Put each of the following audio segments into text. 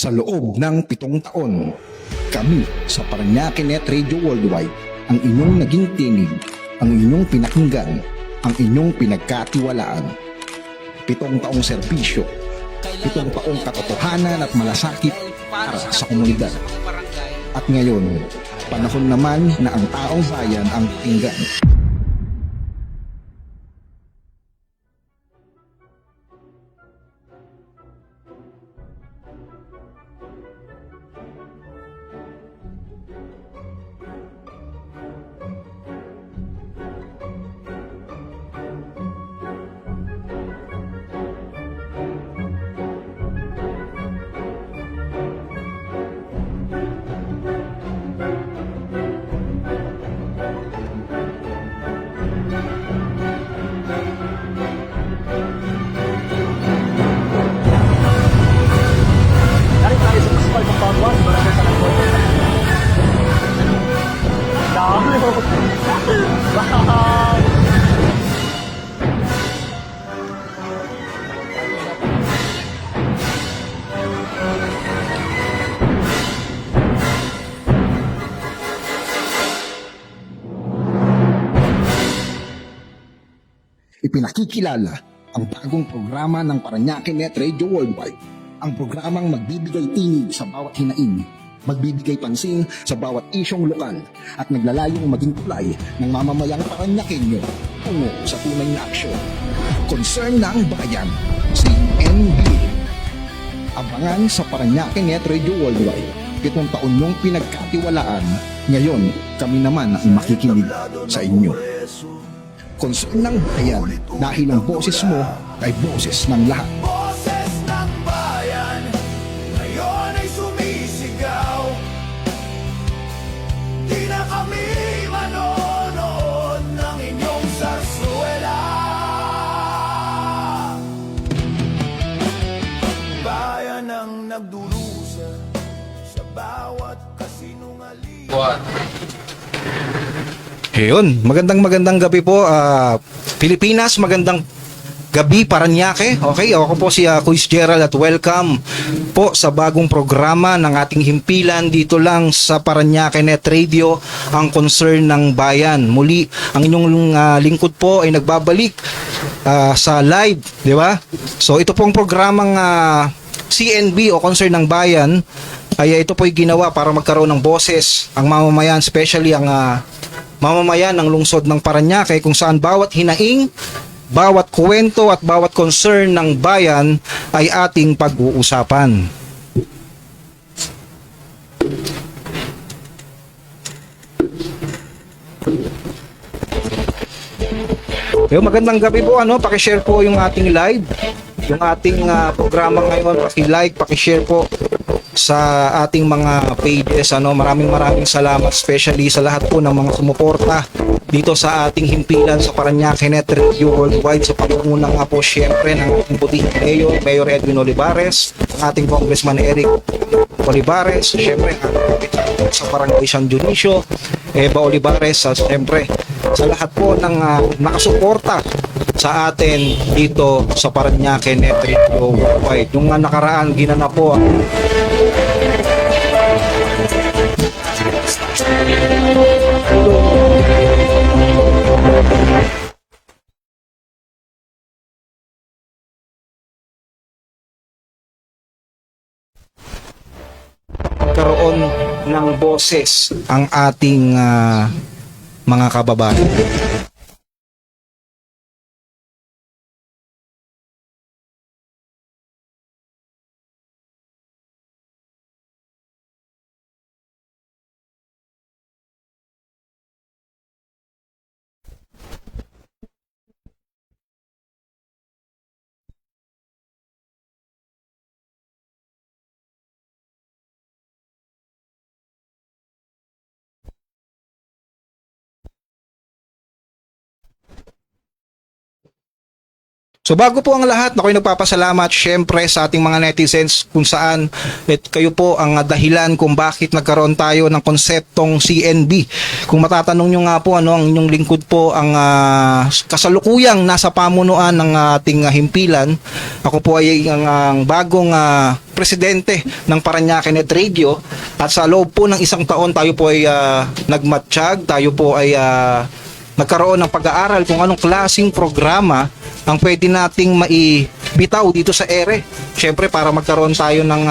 Sa loob ng 7 taon, kami sa Parañaque Net Radio Worldwide ang inyong naging tinig, ang inyong pinakinggan, ang inyong pinagkatiwalaan. 7 taong serbisyo, 7 taong katotohanan at malasakit para sa komunidad. At ngayon, panahon naman na ang taong bayan ang pakinggan. Dari tayo sa Municipal Compound 1, Barangay San Antonio. Dami mo. Bakit? Ipinakikilala ang bagong programa ng Parañaque Net Radio Worldwide, ang programang magbibigay tinig sa bawat hinaing, magbibigay pansin sa bawat isyong lokal at naglalayong maging tulay ng mamamayang Parañaqueño tungo sa tunay na aksyon. Concern ng bayan, CNB. Abangan sa Parañaque Net Radio Worldwide, 7 taon niyong pinagkatiwalaan, ngayon kami naman ang makikinig sa inyo. Concern ng bayan dahil ang boses mo ay boses ng lahat. Boses ng bayan, ngayon ay sumisigaw. Di na kami manonood ng inyong sarsuela. Bayan ang nagdurusa sa bawat kasinungaling. Ayun, magandang gabi po Pilipinas, magandang gabi Parañaque. Okay, ako po si Kuis Gerald at welcome po sa bagong programa ng ating himpilan dito lang sa Parañaque Net Radio, ang concern ng bayan. Muli, ang inyong lingkod po ay nagbabalik sa live, di ba? So ito pong programang CNB o concern ng bayan, kaya ito po'y ginawa para magkaroon ng boses ang mamamayan, especially ang mamamayan ng lungsod ng Parañaque, kung saan bawat hinaing, bawat kwento at bawat concern ng bayan ay ating pag-uusapan. Magandang gabi po, paki-share po yung ating live, yung ating programa ngayon, paki-like, paki-share po sa ating mga pages. Maraming salamat, especially sa lahat po ng mga sumuporta dito sa ating himpilan sa Parañaque Net Radio Worldwide, sa pangunguna nga po syempre ng ating puting Mayor Edwin Olivares, ang ating Congressman Eric Olivares, syempre sa Barangay San Dionisio, Eva Olivares, syempre sa lahat po ng nakasuporta sa atin dito sa Parañaque Net Radio Worldwide. Yung nakaraan ginanap po karoon ng boses ang ating mga kababayan. So bago po ang lahat, ako'y nagpapasalamat syempre sa ating mga netizens kung saan kayo po ang dahilan kung bakit nagkaroon tayo ng konseptong CNB. Kung matatanong nyo nga po, ang inyong lingkod po ang kasalukuyang nasa pamunuan ng ating himpilan. Ako po ay ang bagong presidente ng Parañaque Net Radio, at sa loob po ng isang taon tayo po ay nagmatsyag, tayo po ay nagkaroon ng pag-aaral kung anong klaseng programa ang pwede nating maibitaw dito sa ere. Siyempre para magkaroon tayo ng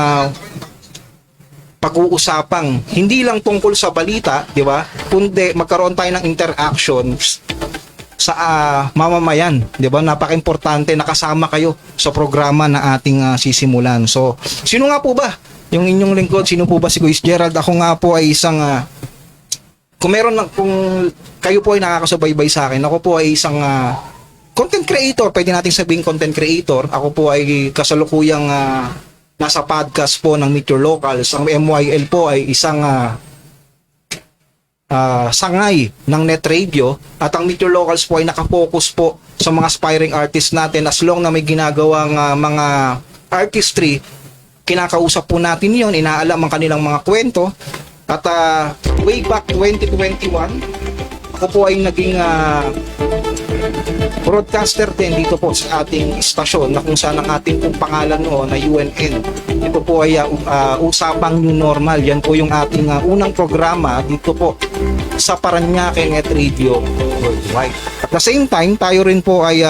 pag-uusapang hindi lang tungkol sa balita, di ba? Kundi magkaroon tayo ng interactions sa mamamayan, di ba? Napaka-importante na kasama kayo sa programa na ating sisimulan. So, sino nga po ba yung inyong lingkod? Sino po ba si Kuis Gerald? Ako nga po ay isang kung kayo po ay nakakasubaybay sa akin, ako po ay isang content creator, pwede natin sabihin content creator. Ako po ay kasalukuyang nasa podcast po ng Meet Your Locals. Ang MYL po ay isang sangay ng Net Radio, at ang Meet Your Locals po ay nakafocus po sa mga aspiring artists natin. As long na may ginagawang mga artistry, kinakausap po natin yon, inaalam ang kanilang mga kwento. At way back 2021, ako po ay naging broadcaster din dito po sa ating istasyon, na kung saan ang ating pong pangalan noon na UNN. Ito po ay Usapang New Normal. Yan po yung ating unang programa dito po sa Parañaque Net Radio Worldwide. At the same time, tayo rin po ay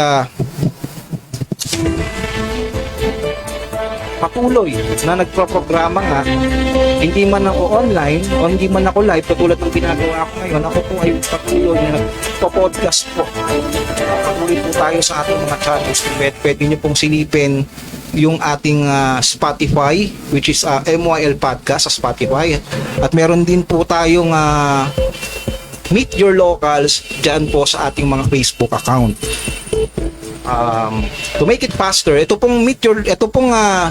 patuloy na nagproprograma nga, hindi man ako online o hindi man ako live katulad ng ginagawa ko ngayon. Ako po ay patuloy na nagpo-podcast po. Patuloy po tayo sa ating mga channels. Pwede nyo pong silipin yung ating Spotify, which is MYL Podcast sa Spotify, at meron din po tayong Meet Your Locals dyan po sa ating mga Facebook account. To make it faster, ito pong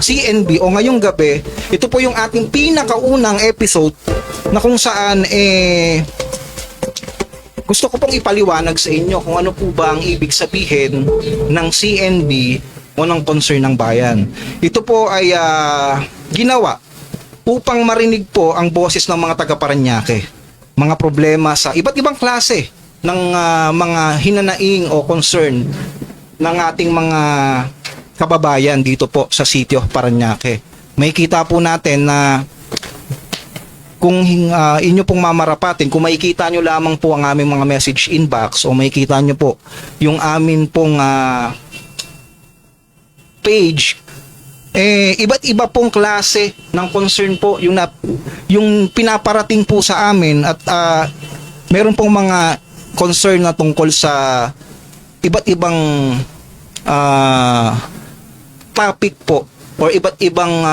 CNB o ngayong gabi, ito po yung ating pinakaunang episode na kung saan gusto ko pong ipaliwanag sa inyo kung ano po ba ang ibig sabihin ng CNB o ng concern ng bayan. Ito po ay ginawa upang marinig po ang boses ng mga taga Parañaque, mga problema sa iba't ibang klase ng mga hinanaing o concern ng ating mga kababayan dito po sa City of Parañaque. May kita po natin na kung inyo pong mamarapatin, kung makikita nyo lamang po ang aming mga message inbox o makikita nyo po yung amin pong page, iba't iba pong klase ng concern po yung pinaparating po sa amin, at meron pong mga concern na tungkol sa iba't ibang topic po or iba't ibang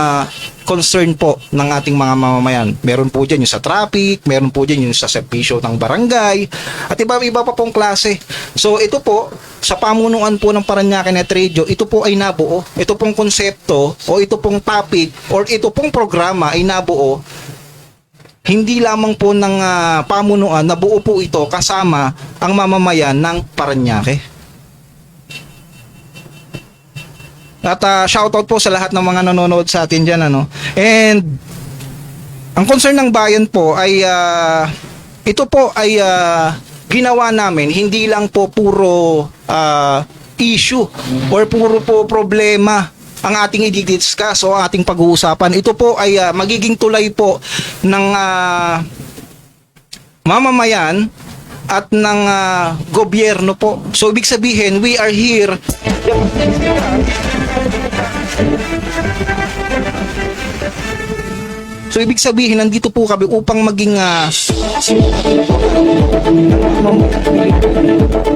concern po ng ating mga mamamayan. Meron po dyan yung sa traffic, meron po dyan yung sa servisyo ng barangay, at iba pa pong klase. So ito po, sa pamunuan po ng Parañaque Net Radio, ito po ay nabuo. Ito pong konsepto o ito pong topic or ito pong programa ay nabuo hindi lamang po ng pamunuan, nabuo po ito kasama ang mamamayan ng Parañaque. At shoutout po sa lahat ng mga nanonood sa atin dyan, And ang concern ng bayan po ay ito po ay ginawa namin, hindi lang po puro issue or puro po problema ang ating i-discuss o ating pag-uusapan. Ito po ay magiging tulay po ng mamamayan at ng gobyerno po. So ibig sabihin, we are here. So ibig sabihin, nandito po kami upang maging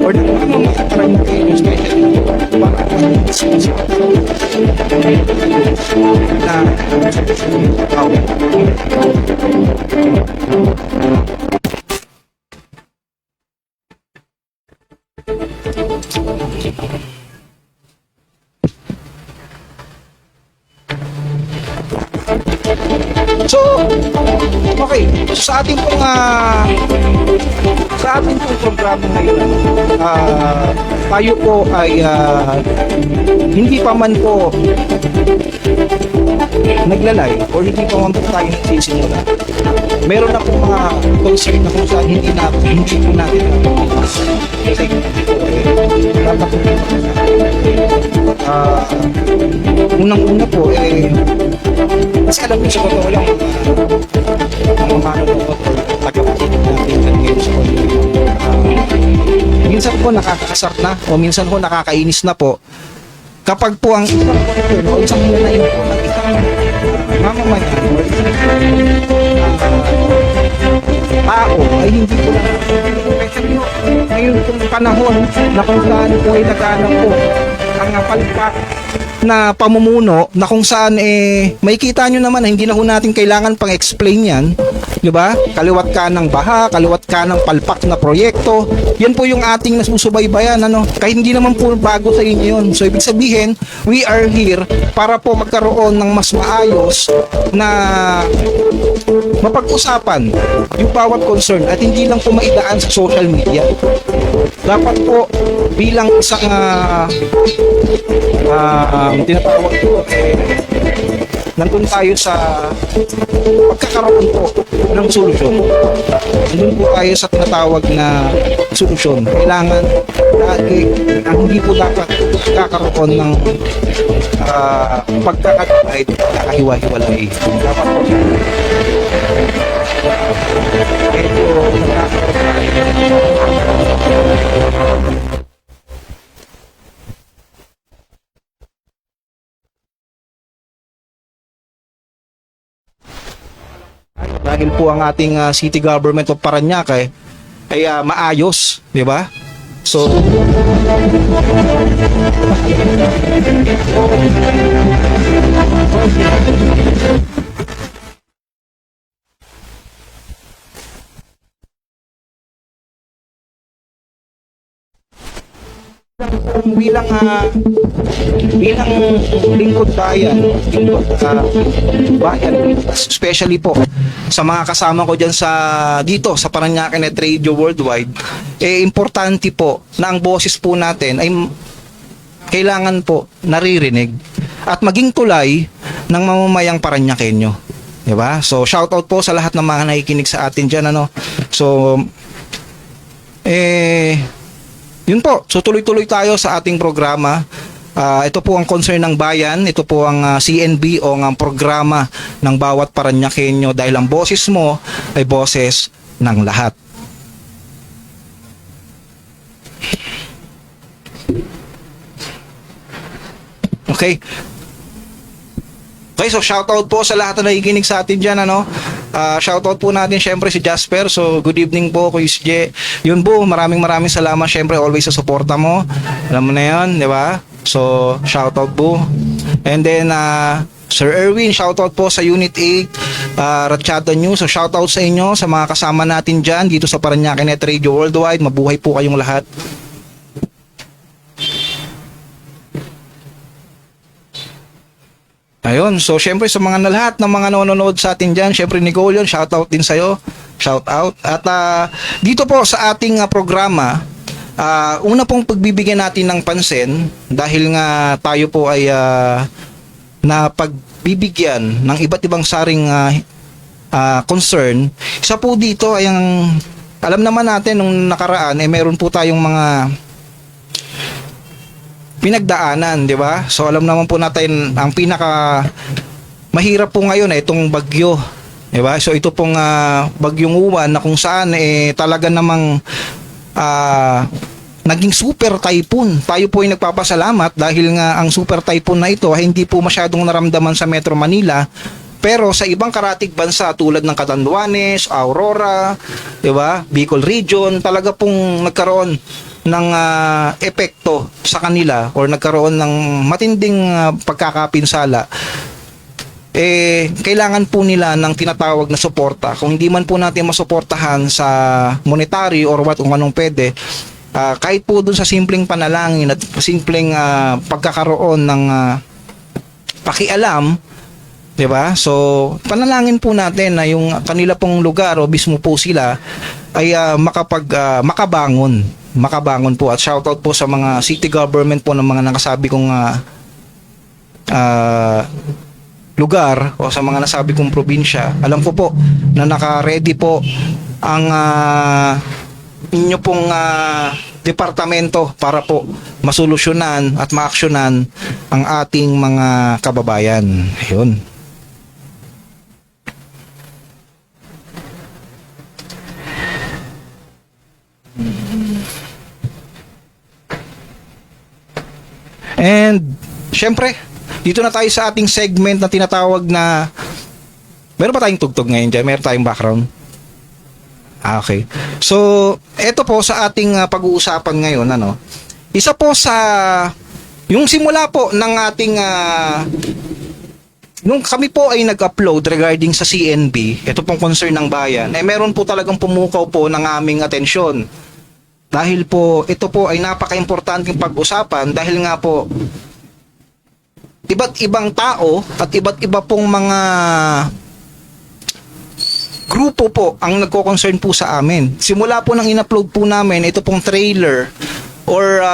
or So, okay. So, sa ating pong programa ngayon, tayo po ay hindi pa man po naglalay or hindi pa man po tayo nagsisimula, meron na po mga concern na kung saan hindi po natin kasi dapat po unang-una po kasi alam ko sa totoo lang mga manonood or tagapakinig natin ngayon sa minsan po nakakasar na o minsan po nakakainis na po kapag po ang isang concern o isang nanayin po ng isang mamamayan o isang tao ay hindi po lang especially ngayon itong panahon na kung saan po ay naghanap po ang palpak na pamumuno na kung saan may kita nyo naman na hindi na ho natin kailangan pang explain yan, di ba? Kaliwat ka ng baha, kaliwat ka ng palpak na proyekto, yan po yung ating nasusubaybayan, ano? Kahit hindi naman po bago sa inyo yun. So ibig sabihin, we are here para po magkaroon ng mas maayos na mapag-usapan yung bawat concern at hindi lang po maidaan sa social media. Dapat po bilang isang tinatawag po nandun tayo sa pagkakaroon po ng solusyon. Nandun po tayo sa tinatawag na solusyon. Kailangan hindi po dapat kakaroon ng pagkakadivide, kakahiwa-hiwalay. Dapat po medyo dahil po ang ating city government of Parañaque ay maayos, di ba? So bilang lingkod bayan, especially po sa mga kasama ko dyan dito sa Parañaque Net Radio Worldwide, importante po na ang boses po natin ay kailangan po naririnig at maging tulay ng mamamayang Parañaqueño, di ba? So shoutout po sa lahat ng mga nakikinig sa atin dyan, ano? So yun po, so tuloy-tuloy tayo sa ating programa. Ito po ang concern ng bayan, ito po ang CNB o ang programa ng bawat Parañaqueño dahil ang boses mo ay boses ng lahat. Okay. Okay, so shoutout po sa lahat na nakikinig sa atin dyan, ano? Shoutout po natin syempre si Jasper. So good evening po Kuya Je. Yun po, maraming salamat syempre always sa suporta mo. Alam mo na yun, di ba? So shoutout po. And then Sir Erwin, shoutout po sa Unit 8 Ratchada News. So shoutout sa inyo, sa mga kasama natin dyan dito sa Parañaque Net Radio Worldwide. Mabuhay po kayong lahat. Ayun, so syempre sa mga lahat ng mga nanonood sa atin dyan, syempre Nicole yun, shoutout din sa'yo, shoutout. At dito po sa ating programa, una pong pagbibigyan natin ng pansin, dahil nga tayo po ay na pagbibigyan ng iba't ibang saring concern, isa po dito ay ang, alam naman natin nung nakaraan, meron po tayong mga pinagdaanan, di ba? So alam naman po natin ang pinaka mahirap po ngayon ay itong bagyo, di ba? So ito pong bagyong Uwan na kung saan talaga namang naging super typhoon. Tayo po ay nagpapasalamat dahil nga ang super typhoon na ito ay hindi po masyadong naramdaman sa Metro Manila. Pero sa ibang karatig bansa tulad ng Catanduanes, Aurora, di ba? Bicol Region, talaga pong nagkaroon ng epekto sa kanila or nagkaroon ng matinding pagkakapinsala. Kailangan po nila ng tinatawag na suporta. Kung hindi man po natin masuportahan sa monetary or what, kung anong pwede, kahit po dun sa simpleng panalangin at simpleng pagkakaroon ng pakialam, di ba? So panalangin po natin na yung kanila pong lugar o mismo po sila ay makabangon, makabangon po. At shoutout po sa mga city government po ng mga nakasabi kong lugar o sa mga nasabi kong probinsya. Alam ko po na naka-ready po ang inyo pong departamento para po masolusyonan at maaksyonan ang ating mga kababayan. Ayun. And syempre, dito na tayo sa ating segment na tinatawag na, meron pa tayong tugtog ngayon dyan? Meron tayong background? Okay. So, eto po sa ating pag-uusapan ngayon, isa po sa, yung simula po ng ating, nung kami po ay nag-upload regarding sa CNB, ito pong concern ng bayan, meron po talagang pumukaw po ng aming atensyon. Dahil po, ito po ay napaka-importanteng pag-usapan dahil nga po, iba't ibang tao at iba't iba pong mga grupo po ang nagko-concern po sa amin. Simula po nang in-upload po namin ito pong trailer or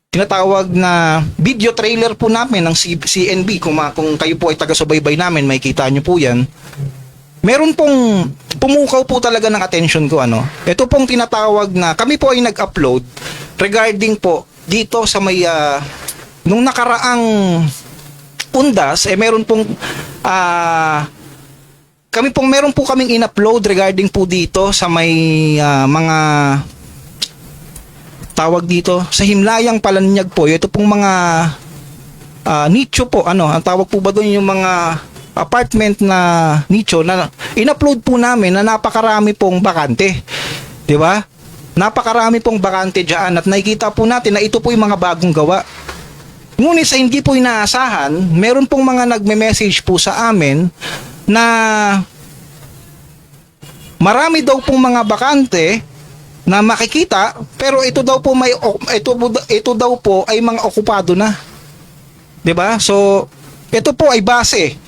tinatawag na video trailer po namin ng CNB. Kung kayo po ay taga-subaybay namin, makikita nyo po yan. Meron pong pumukaw po talaga ng attention ko. Ito pong tinatawag na kami po ay nag-upload regarding po dito sa may nung nakaraang undas, meron pong meron po kaming in-upload regarding po dito sa may mga tawag dito sa Himlayang Palanyag po. Ito pong mga nicho po, ang tawag po ba doon, yung mga apartment na nicho na in-upload po namin na napakarami pong bakante. 'Di ba? Napakarami pong bakante diyan at nakikita po natin na ito po yung mga bagong gawa. Ngunit sa hindi po inaasahan, meron pong mga nagme-message po sa amin na marami daw pong mga bakante na makikita pero ito daw po ito daw po ay mga okupado na. 'Di ba? So ito po ay base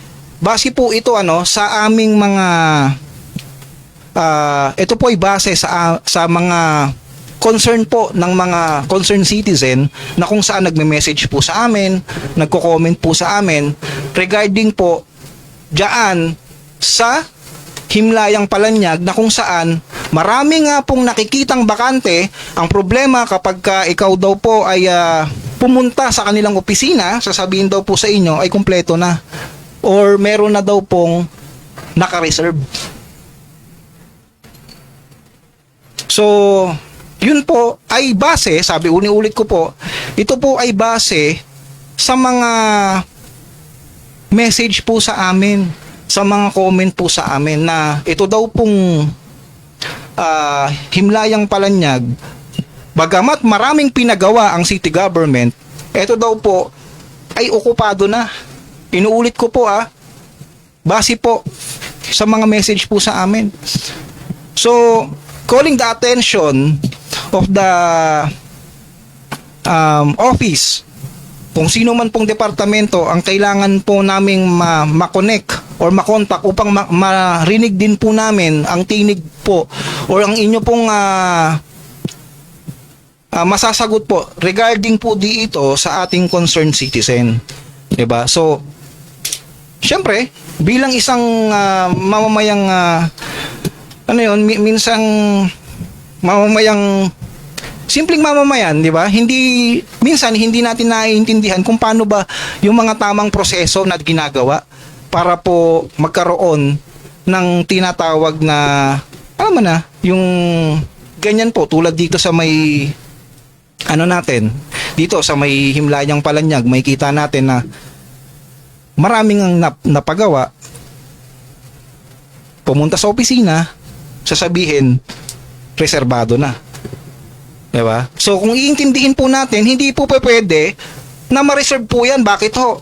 po ito sa aming mga ito po ay base sa mga concern po ng mga concerned citizen na kung saan nagme-message po sa amin, nagko-comment po sa amin regarding po diyan sa Himlayang Palanyag na kung saan marami nga pong nakikitang bakante. Ang problema kapag ikaw daw po ay pumunta sa kanilang opisina, sasabihin daw po sa inyo ay kumpleto na or meron na daw pong naka-reserve. So, yun po ay base, sabi uni-ulit ko po, ito po ay base sa mga message po sa amin, sa mga comment po sa amin na ito daw pong Himlayang Palanyag, bagamat maraming pinagawa ang city government, ito daw po ay okupado na. Inuulit ko po base po sa mga message po sa amin. So, calling the attention of the office, kung sino man pong departamento ang kailangan po naming ma-connect or ma-contact upang marinig din po namin ang tinig po or ang inyo pong masasagot po regarding po dito sa ating concerned citizen. 'Di ba? So, syempre, bilang isang mamamayang minsang mamamayang simpleng mamamayan, 'di ba? Minsan hindi natin naiintindihan kung paano ba yung mga tamang proseso na ginagawa para po magkaroon ng tinatawag na yung ganyan po tulad dito sa may natin, dito sa may Himlayang Palanyag, may kita natin na maraming ang napagawa. Pumunta sa opisina, sasabihin reserbado na. Diba? So kung iintindihin po natin, hindi po pwede na ma-reserve po yan. Bakit ho?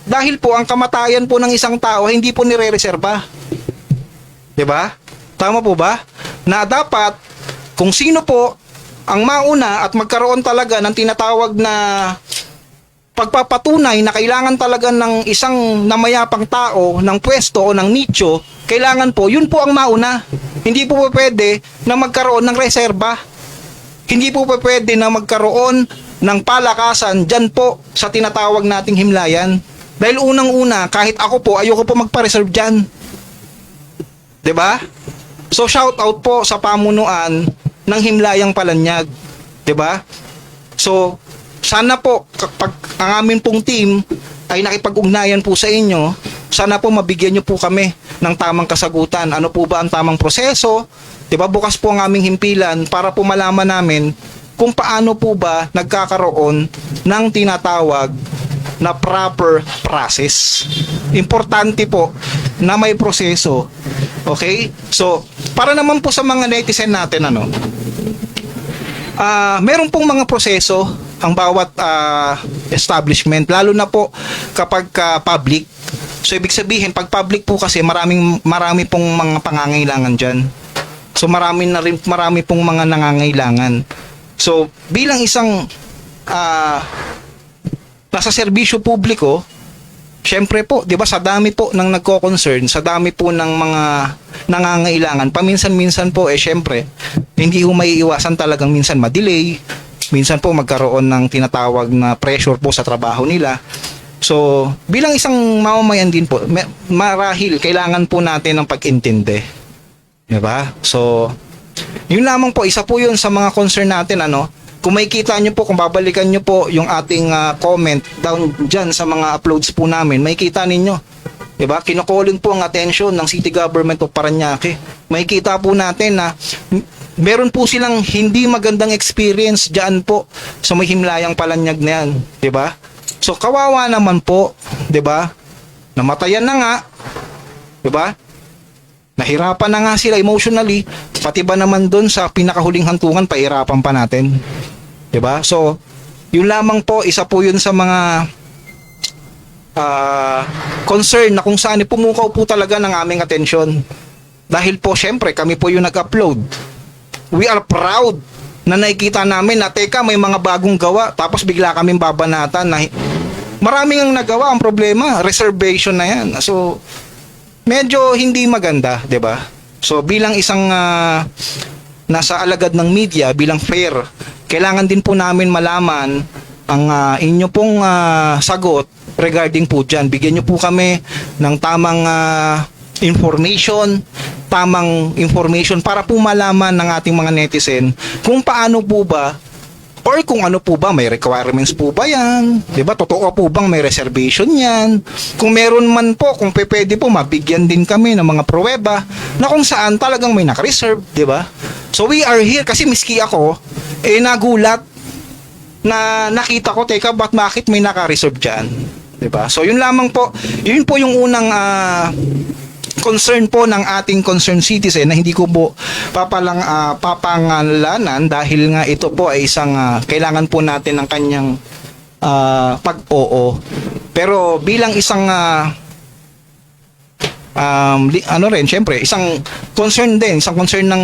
Dahil po ang kamatayan po ng isang tao hindi po nire-reserba. Diba? Tama po ba? Na dapat kung sino po ang mauna at magkaroon talaga ng tinatawag na pagpapatunay na kailangan talaga ng isang namayapang tao, ng pwesto o ng nicho, kailangan po, yun po ang mauna. Hindi po pwede na magkaroon ng reserba. Hindi po pwede na magkaroon ng palakasan dyan po sa tinatawag nating himlayan. Dahil unang-una, kahit ako po, ayoko po magpa-reserve dyan. 'Di ba? So shout out po sa pamunuan ng Himlayang Palanyag, 'di ba? So sana po kapag ang amin pong team ay nakipag-ugnayan po sa inyo, sana po mabigyan niyo po kami ng tamang kasagutan. Ano po ba ang tamang proseso? 'Di ba? Bukas po ang aming himpilan para po malaman namin kung paano po ba nagkakaroon ng tinatawag na proper process. Importante po na may proseso. Okay? So, para naman po sa mga netizen natin, meron pong mga proseso ang bawat establishment, lalo na po kapag public. So, ibig sabihin, pag public po kasi marami pong mga pangangailangan dyan. So, marami pong mga nangangailangan. So, bilang isang nasa serbisyo publiko, syempre po, 'di ba, sa dami po ng nagko-concern, sa dami po ng mga nangangailangan, paminsan-minsan po syempre, hindi ho maiiwasan talagang minsan ma-delay, minsan po magkaroon ng tinatawag na pressure po sa trabaho nila. So, bilang isang mamamayan din po, marahil kailangan po natin ng pag-intindi. 'Di ba? So, yun lamang po, isa po yun sa mga concern natin, kung makikita nyo po, kung babalikan nyo po yung ating comment down dyan sa mga uploads po namin, makikita ninyo, diba? Kinokolin po ang attention ng City Government of Parañaque. Makikita po natin na meron po silang hindi magandang experience dyan po sa may Himlayang Palanyag na yan, diba? So kawawa naman po, diba? Namatayan na nga, diba? Nahirapan na nga sila emotionally, pati ba naman dun sa pinakahuling hantungan, pahirapan pa natin. 'Di ba? So, yun lamang po, isa po yun sa mga concern na kung saan pumukaw po talaga ng aming atensyon. Dahil po, syempre, kami po yung nag-upload. We are proud na nakikita namin na, teka, may mga bagong gawa, tapos bigla kaming babanatan na maraming ang nagawa. Ang problema, reservation na yan. So, medyo hindi maganda, 'di ba? So bilang isang nasa alagad ng media, bilang fair, kailangan din po namin malaman ang inyo pong sagot regarding po diyan. Bigyan niyo po kami ng tamang information para po malaman ng ating mga netizen kung paano po ba or kung ano po ba, may requirements po ba yan? Diba? Totoo po bang may reservation yan? Kung meron man po, kung pwede po, mabigyan din kami ng mga pruweba na kung saan talagang may naka-reserve. Diba? So we are here kasi miski ako, nagulat na nakita ko, teka, bakit may naka-reserve dyan? Diba? So yun lamang po, yun po yung unang concern po ng ating concerned citizen na hindi ko po papangalanan dahil nga ito po ay isang kailangan po natin ng kanyang pag-oo. Pero bilang isang syempre, isang concern ng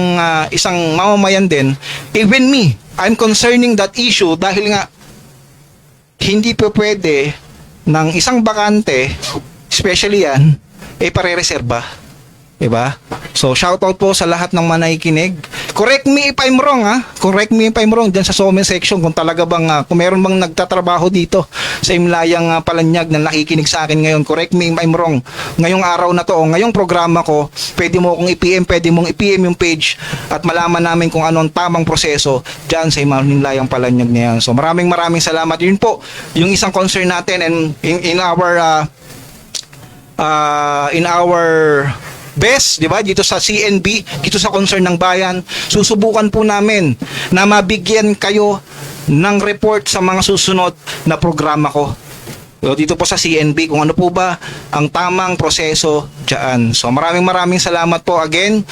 isang mamamayan din, even me, I'm concerning that issue dahil nga hindi po pwede ng isang bakante, especially yan, pare-reserba. Diba? So, shoutout po sa lahat ng nakikinig. Correct me if I'm wrong, Correct me if I'm wrong dyan sa comment section kung talaga bang, kung meron bang nagtatrabaho dito sa Himlayang Palanyag na nakikinig sa akin ngayon. Correct me if I'm wrong. Ngayong araw na to, o ngayong programa ko, pwede mo kong pwede mong i-PM yung page at malaman namin kung ano ang tamang proseso dyan sa Himlayang Palanyag na yan. So, maraming salamat. Yun po, yung isang concern natin and in our best, di ba? Dito sa CNB, dito sa concern ng bayan, susubukan po namin na mabigyan kayo ng report sa mga susunod na programa ko. So, dito po sa CNB, kung ano po ba ang tamang proseso dyan. So, maraming salamat po again.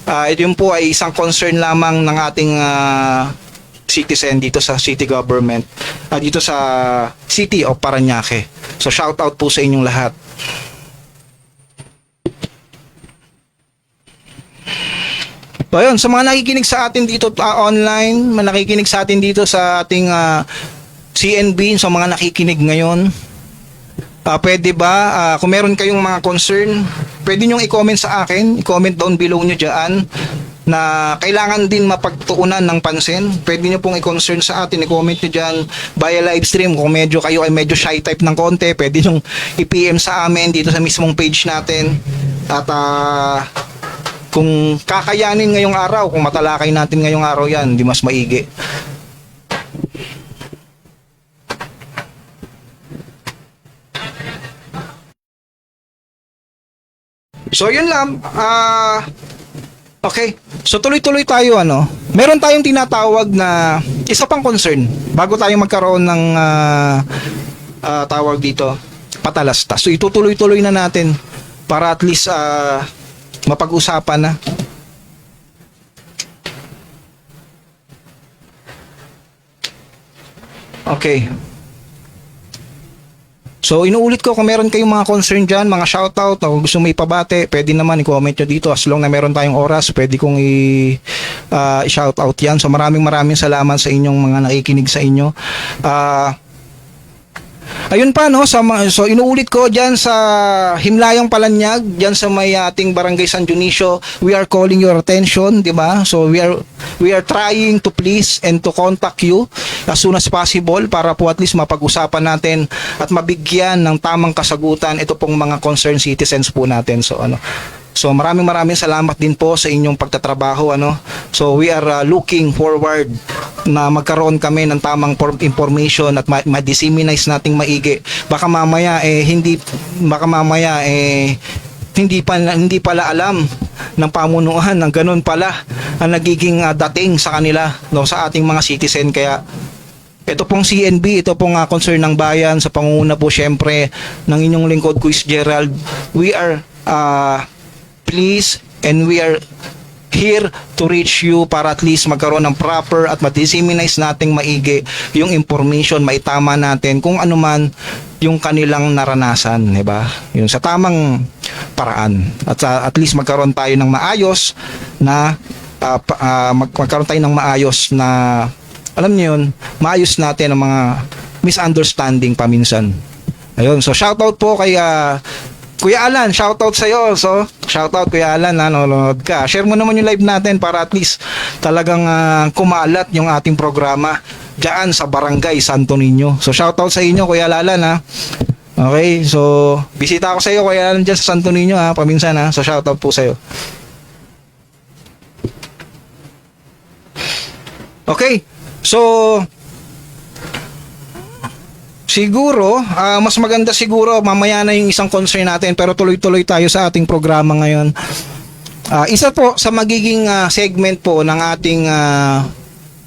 Ito yun po ay isang concern lamang ng ating citizen dito sa city government, dito sa City of Parañaque. So, shout out po sa inyong lahat. So, ayun, sa mga nakikinig sa atin dito online, nakikinig sa atin dito sa ating CNB, sa mga nakikinig ngayon, pwede ba, kung meron kayong mga concern, pwede nyo i-comment sa akin, i-comment down below nyo dyan, na kailangan din mapagtuunan ng pansin. Pwede nyo pong i-concern sa atin, i-comment nyo dyan via live stream. Kung medyo kayo ay medyo shy type ng konti, pwede nyo i-PM sa amin dito sa mismong page natin. At kung kakayanin ngayong araw, kung matalakay natin ngayong araw yan, di mas maigi. So yun lang. Okay. So tuloy-tuloy tayo Meron tayong tinatawag na isa pang concern bago tayo magkaroon ng tawag dito, patalastas. So itutuloy-tuloy na natin para at least mapag-usapan na. Okay. So inuulit ko, kung meron kayong mga concern dyan, mga shoutout, o gusto mo ipabate, pwede naman i-comment nyo dito. As long na meron tayong oras, pwede kong i-shoutout yan. So maraming salamat sa inyong mga nakikinig sa inyo. Ayun pa so inuulit ko dyan sa Himlayang Palanyag, dyan sa may ating Barangay San Dionisio, we are calling your attention, di ba? So we are trying to please and to contact you as soon as possible para po at least mapag-usapan natin at mabigyan ng tamang kasagutan ito pong mga concerned citizens po natin. So maraming salamat din po sa inyong pagtatrabaho So we are looking forward na magkaroon kami ng tamang information at ma-disseminate nating maigi. Baka mamaya hindi pala alam ng pamunuan ng ganun pala ang nagiging dating sa kanila sa ating mga citizen. Kaya ito pong CNB, ito pong concern ng bayan sa pangunguna po syempre ng inyong lingkod, Kuis Gerald. We are pleased and we are here to reach you para at least magkaroon ng proper at ma-disseminate nating maigi yung information, maitama natin kung ano man yung kanilang naranasan, di ba? Yung sa tamang paraan. At least magkaroon tayo ng maayos na magkaroon tayo ng maayos na, alam niyo yun, maayos natin ang mga misunderstanding paminsan. Ayun, so shoutout po kay Kuya Alan, shoutout sa'yo. So, shoutout Kuya Alan, nanonood ka. Share mo naman yung live natin para at least talagang kumalat yung ating programa dyan sa Barangay Santo Niño. So, shoutout sa inyo Kuya Alan Okay, so bisita ako sa iyo Kuya Alan dyan sa Santo Niño paminsan So, shoutout po sa'yo. Okay, so siguro, mas maganda siguro mamaya na yung isang concern natin, pero tuloy-tuloy tayo sa ating programa ngayon. Isa po sa magiging segment po ng ating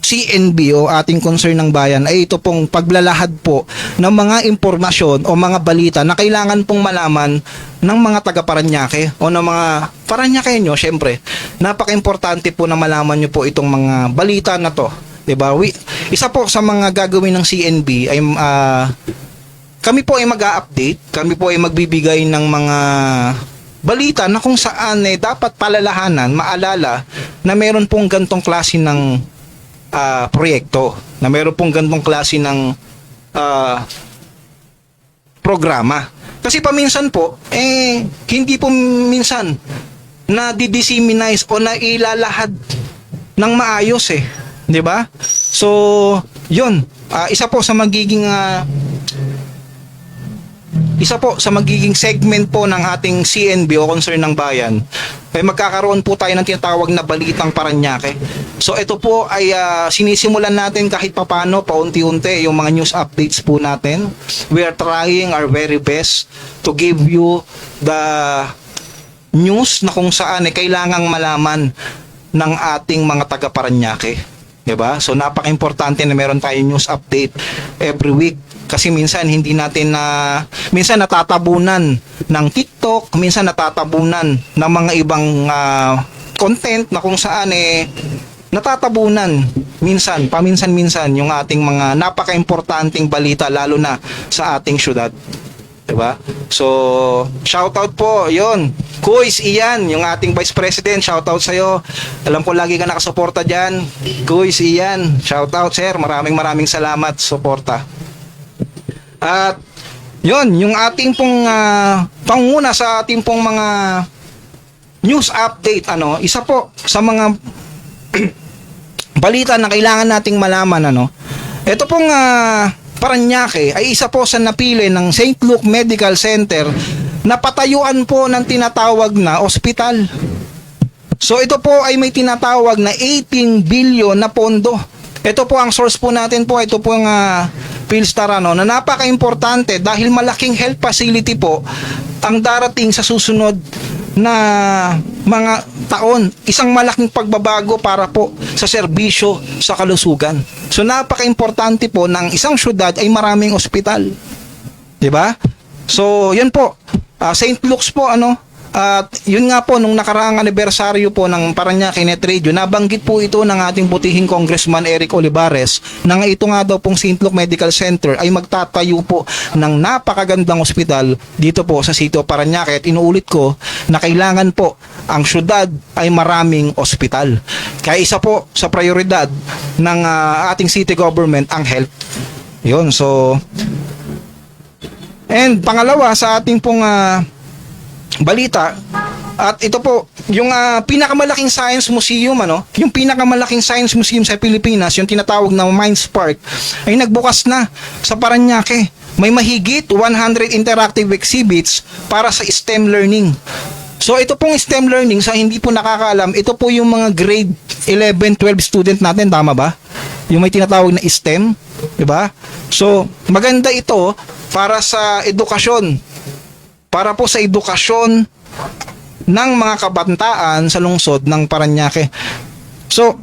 CNB o ating concern ng bayan ay ito pong paglalahad po ng mga impormasyon o mga balita na kailangan pong malaman ng mga taga Parañaque o ng mga Parañaqueño. Syempre, napaka-importante po na malaman nyo po itong mga balita na to. Diba? Isa po sa mga gagawin ng CNB ay kami po ay mag-a-update, kami po ay magbibigay ng mga balita na kung saan dapat palalahanan, maalala na meron pong gantong klase ng proyekto, na meron pong gantong klase ng programa. Kasi paminsan po, hindi po minsan na didisseminate o na ilalahad ng maayos 'di ba? So, 'yun. Isa po sa magiging segment po ng ating CNB o concern ng bayan ay magkakaroon po tayo ng tinatawag na balitang Parañaque. So ito po ay sinisimulan natin kahit papano, paunti-unti yung mga news updates po natin. We are trying our very best to give you the news na kung saan kailangang malaman ng ating mga taga Parañaque. Diba? So napaka-importante na meron tayong news update every week kasi minsan hindi natin minsan natatabunan ng TikTok, minsan natatabunan ng mga ibang content na kung saan natatabunan paminsan-minsan yung ating mga napaka-importanting balita lalo na sa ating syudad. Diba? So, shoutout po, yon. Kuis, Ian, yung ating Vice President, shoutout sa'yo. Alam ko lagi ka nakasuporta dyan. Kuis, Ian, shoutout sir. Maraming salamat, suporta. At yon, yung ating pong panguna sa ating pong mga news update, isa po sa mga balita na kailangan nating malaman, ito pong Paranaque ay isa po sa napili ng St. Luke Medical Center na patayuan po ng tinatawag na ospital. So ito po ay may tinatawag na 18 billion na pondo. Ito po ang source po natin po, ito po ang Philstar, na napaka-importante dahil malaking health facility po ang darating sa susunod na mga taon. Isang malaking pagbabago para po sa serbisyo sa kalusugan. So napaka-importante po ng isang syudad ay maraming ospital. 'Di ba? So, 'yan po. St. Luke's po at yun nga po nung nakaraang anibersaryo po ng Paranaque Net Radio, nabanggit po ito ng ating butihing Congressman Eric Olivares na ito nga daw pong St. Luke Medical Center ay magtatayo po ng napakagandang ospital dito po sa City of Paranaque. At inuulit ko na kailangan po ang syudad ay maraming ospital. Kaya isa po sa prioridad ng ating city government ang health. Yun, so and pangalawa sa ating pong balita, at ito po yung pinakamalaking science museum, yung pinakamalaking science museum sa Pilipinas, yung tinatawag na Minds Park, ay nagbukas na sa Paranaque. May mahigit 100 interactive exhibits para sa STEM learning. So ito pong STEM learning, sa hindi po nakakaalam, ito po yung mga grade 11, 12 student natin, tama ba? Yung may tinatawag na STEM, di ba? So maganda ito para sa edukasyon, para po sa edukasyon ng mga kabataan sa lungsod ng Paranaque. So,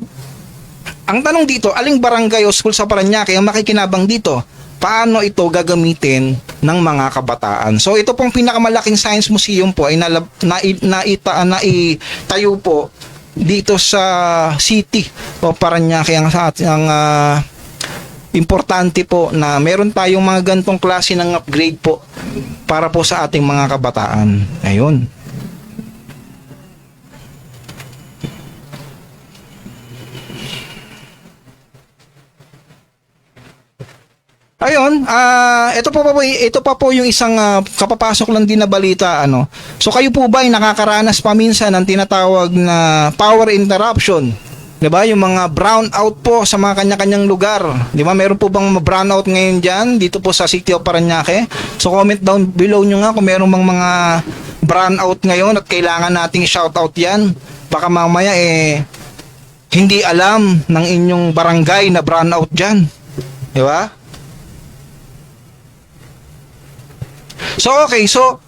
ang tanong dito, aling barangay o school sa Paranaque ang makikinabang dito? Paano ito gagamitin ng mga kabataan? So, ito pong pinakamalaking science museum po ay naitayo po dito sa city o Paranaque. Ang importante po na meron tayong mga gantong klase ng upgrade po para po sa ating mga kabataan. Ayun. Ayun, ito pa po yung isang kapapasok lang din na balita, So kayo po ba ay nakakaranas paminsan ng tinatawag na power interruption? 'Di ba? Yung mga brownout po sa mga kanya-kanyang lugar. 'Di ba? Meron po bang brownout ngayon diyan dito po sa City of Paranaque? So comment down below nyo nga kung meron bang mga brownout ngayon at kailangan nating shoutout 'yan. Baka mamaya hindi alam ng inyong barangay na brownout diyan. 'Di ba? So okay, so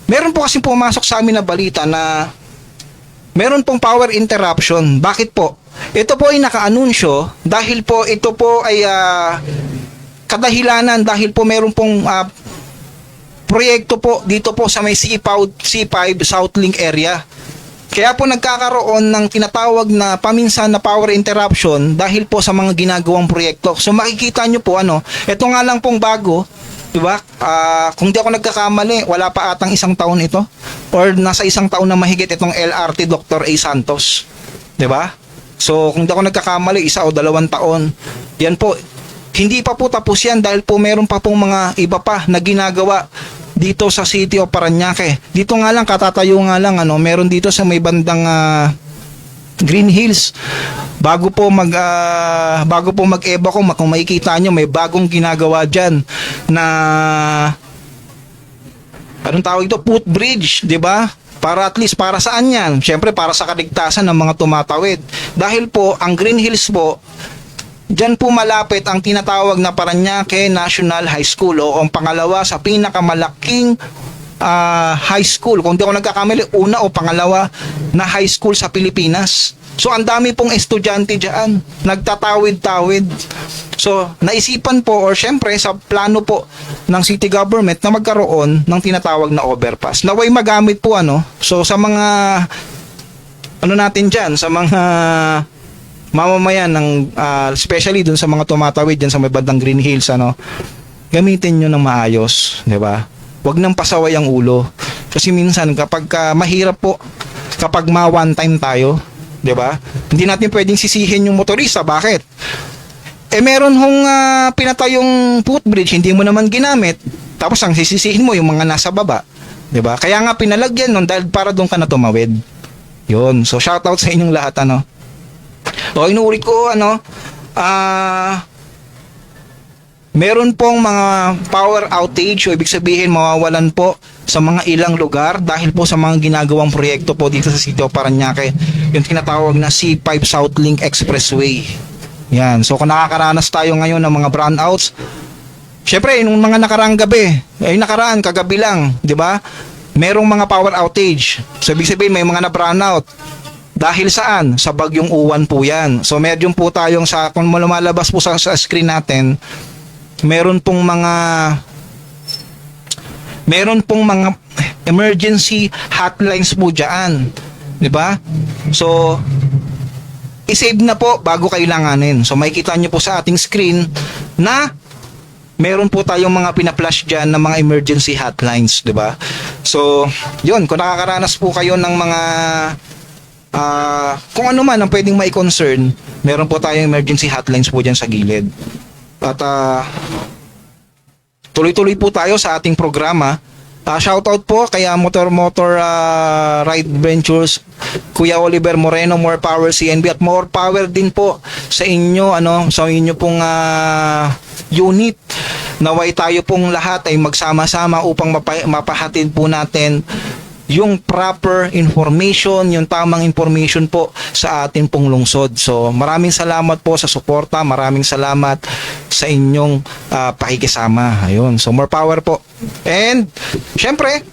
meron po kasi pumasok sa amin na balita na meron pong power interruption. Bakit po? Ito po ay naka-anunsyo dahil po ito po ay kadahilanan dahil po meron pong proyekto po dito po sa may C5 Southlink area. Kaya po nagkakaroon ng tinatawag na paminsan na power interruption dahil po sa mga ginagawang proyekto. So makikita nyo po ito nga lang pong bago, diba? Kung di ako nagkakamali, wala pa atang 1 taon ito or nasa 1 taon na mahigit itong LRT Dr. A. Santos, diba? So kung di ako nagkakamali, 1 o 2 taon. Yan po, hindi pa po tapos yan dahil po meron pa pong mga iba pa na ginagawa dito sa City of Paranaque. Dito nga lang, katatayo nga lang, meron dito sa may bandang Green Hills. Bago po mag-eba ko, kung makikita nyo, may bagong ginagawa dyan na anong tawag ito? Footbridge, di ba? Para at least, para saan yan? Siyempre, para sa kaligtasan ng mga tumatawid. Dahil po, ang Green Hills po, dyan po malapit ang tinatawag na Paranaque National High School o ang pangalawa sa pinakamalaking high school. Kung di ako nagkakamali, una o pangalawa na high school sa Pilipinas. So, ang dami pong estudyante dyan, nagtatawid-tawid. So, naisipan po or syempre sa plano po ng city government na magkaroon ng tinatawag na overpass. Naway magamit po So, sa mga natin dyan, sa mga mamamayan ng especially dun sa mga tumatawid dyan sa may bandang Green Hills, gamitin nyo ng maayos, di ba? Huwag nang pasaway ang ulo. Kasi minsan kapag mahirap po kapag one time tayo, 'di ba? Hindi natin pwedeng sisihin yung motorista. Bakit? meron hong pinatay yung footbridge, hindi mo naman ginamit. Tapos ang sisisihin mo yung mga nasa baba. 'Di ba? Kaya nga pinalagyan nun dahil para doon ka na tumawid. Yun. So shoutout sa inyong lahat ano. O inuulit ko meron pong mga power outage o ibig sabihin mawawalan po sa mga ilang lugar dahil po sa mga ginagawang proyekto po dito sa City of Parañaque, yung tinatawag na C5 Southlink Expressway. Yan. So kung nakakaranas tayo ngayon ng mga brownouts, syempre nung mga nakaraang gabi, kagabi lang, 'di ba? Merong mga power outage. So ibig sabihin may mga na brownout. Dahil saan? Sa bagyong Uwan po 'yan. So medyo po tayong kung lumalabas po sa screen natin, meron pong mga emergency hotlines po diyan, 'di ba? So i-save na po bago kailanganin. So makikita niyo po sa ating screen na meron po tayong mga pina-flash diyan ng mga emergency hotlines, 'di ba? So, 'yun, kung nakakaranas po kayo ng mga kung ano man ang pwedeng mai-concern, meron po tayong emergency hotlines po diyan sa gilid. At tuloy-tuloy po tayo sa ating programa. Shoutout po kay Motor Ride Ventures, Kuya Oliver Moreno, more power CNB, at more power din po sa inyo sa inyo pong unit. Naway tayo pong lahat ay magsama-sama upang mapahatid po natin yung proper information, yung tamang information po sa ating pong lungsod. So maraming salamat po sa suporta, maraming salamat sa inyong pakikisama. Ayun, so more power po. And syempre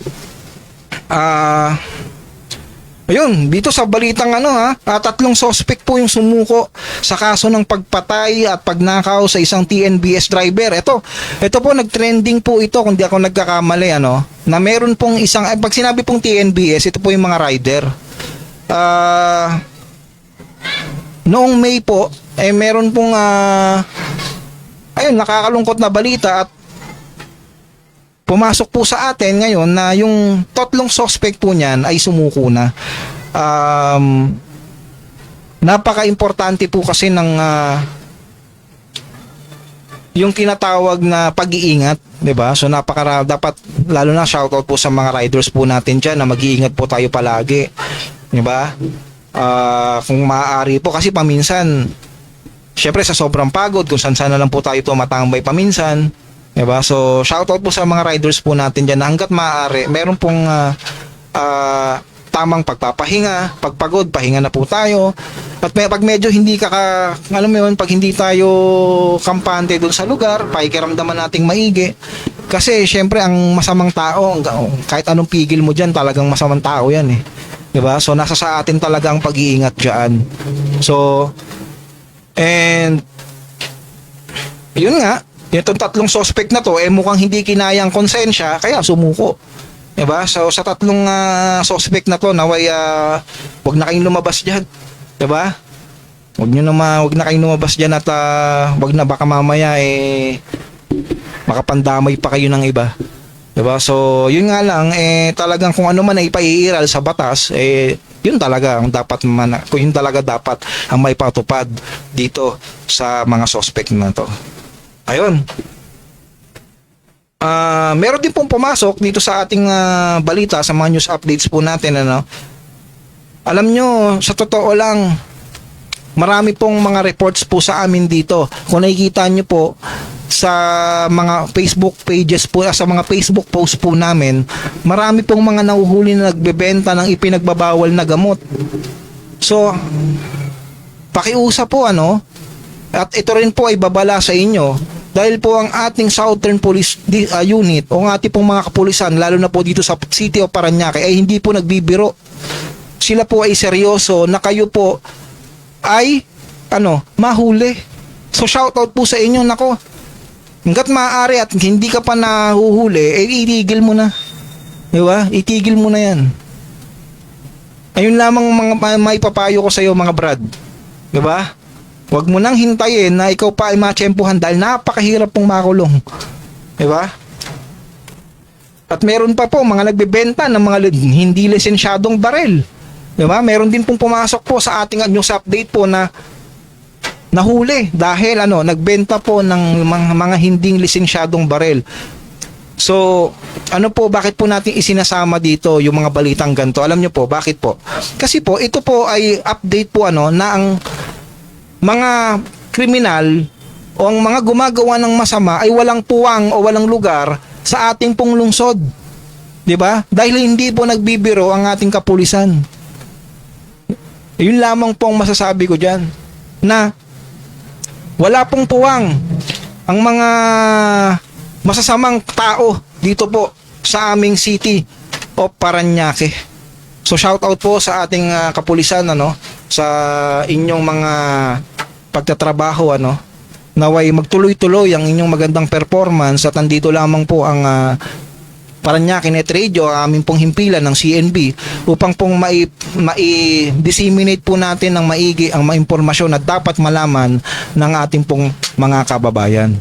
ayun, dito sa balitang 3 suspect po yung sumuko sa kaso ng pagpatay at pagnakaw sa isang TNBS driver. Ito po nagtrending po ito kung di ako nagkakamali na meron pong isang pag sinabi pong TNBS, ito po yung mga rider. Noong May po meron pong ayun, nakakalungkot na balita at pumasok po sa atin ngayon na yung 3 suspect po niyan ay sumuko na. Napaka-importante po kasi ng yung tinatawag na pag-iingat, 'di ba? So dapat lalo na shoutout po sa mga riders po natin diyan na mag-iingat po tayo palagi, 'di ba? Kung maaari po kasi paminsan syempre sa sobrang pagod kung saan na lang po tayo tumatambay paminsan. Diba? So, shoutout po sa mga riders po natin dyan na hanggat maaari, meron pong tamang pagpapahinga, pagpagod, pahinga na po tayo. At pag medyo hindi pag hindi tayo kampante dun sa lugar, pakikiramdaman nating maigi. Kasi, syempre, ang masamang tao, kahit anong pigil mo dyan, talagang masamang tao yan eh. Diba? So, nasa sa atin talaga ang pag-iingat dyan. So, and, yun nga, itong 3 suspect na to mukhang hindi kinayang konsensya kaya sumuko. Diba? So sa 3 suspect na to naway wag na kayong lumabas diyan. Diba? Wag na kayong lumabas diyan at wag na baka mamaya makapandamay pa kayo ng iba. Diba? So yun nga lang talagang kung ano man ay ipaiiral sa batas yun talaga ang dapat yun talaga dapat ang maipatupad dito sa mga suspect na to. Ayun. Meron din pong pumasok dito sa ating balita sa mga news updates po natin Alam nyo, sa totoo lang, marami pong mga reports po sa amin dito. Kung nakikita nyo po sa mga Facebook pages po, sa mga Facebook posts po namin, marami pong mga nahuhuli na nagbebenta ng ipinagbabawal na gamot. So, pakiusap po at ito rin po ay babala sa inyo dahil po ang ating Southern Police Unit o ang ating pong mga kapulisan lalo na po dito sa City of Parañaque ay hindi po nagbibiro. Sila po ay seryoso na kayo po ay mahuli. So shoutout po sa inyo, nako. Hanggat maaari at hindi ka pa nahuhuli, itigil mo na. Di ba? Itigil mo na yan. Ayun lamang mga maipapayo ko sa iyo mga brad. Di ba? Huwag mo nang hintayin na ikaw pa ay matsyempuhan dahil napakahirap pong makulong. Diba? At meron pa po mga nagbebenta ng mga hindi lisensyadong barel. Diba? Meron din pong pumasok po sa ating news update po na nahuli dahil nagbenta po ng mga hinding lisensyadong barel. So, bakit po natin isinasama dito yung mga balitang ganito? Alam nyo po, bakit po? Kasi po, ito po ay update po na ang mga kriminal o ang mga gumagawa ng masama ay walang puwang o walang lugar sa ating pong lungsod. 'Di ba? Dahil hindi po nagbibiro ang ating kapulisan. Yun lamang po ang masasabi ko diyan, na wala pong puwang ang mga masasamang tao dito po sa aming city of Parañaque. So shout out po sa ating kapulisan sa inyong mga pagtatrabaho naway magtuloy-tuloy ang inyong magandang performance at andito lamang po ang Parañaque Net Radio, aming pong himpilan ng CNB upang pong mai-disseminate po natin ng maigi ang impormasyon na dapat malaman ng ating pong mga kababayan.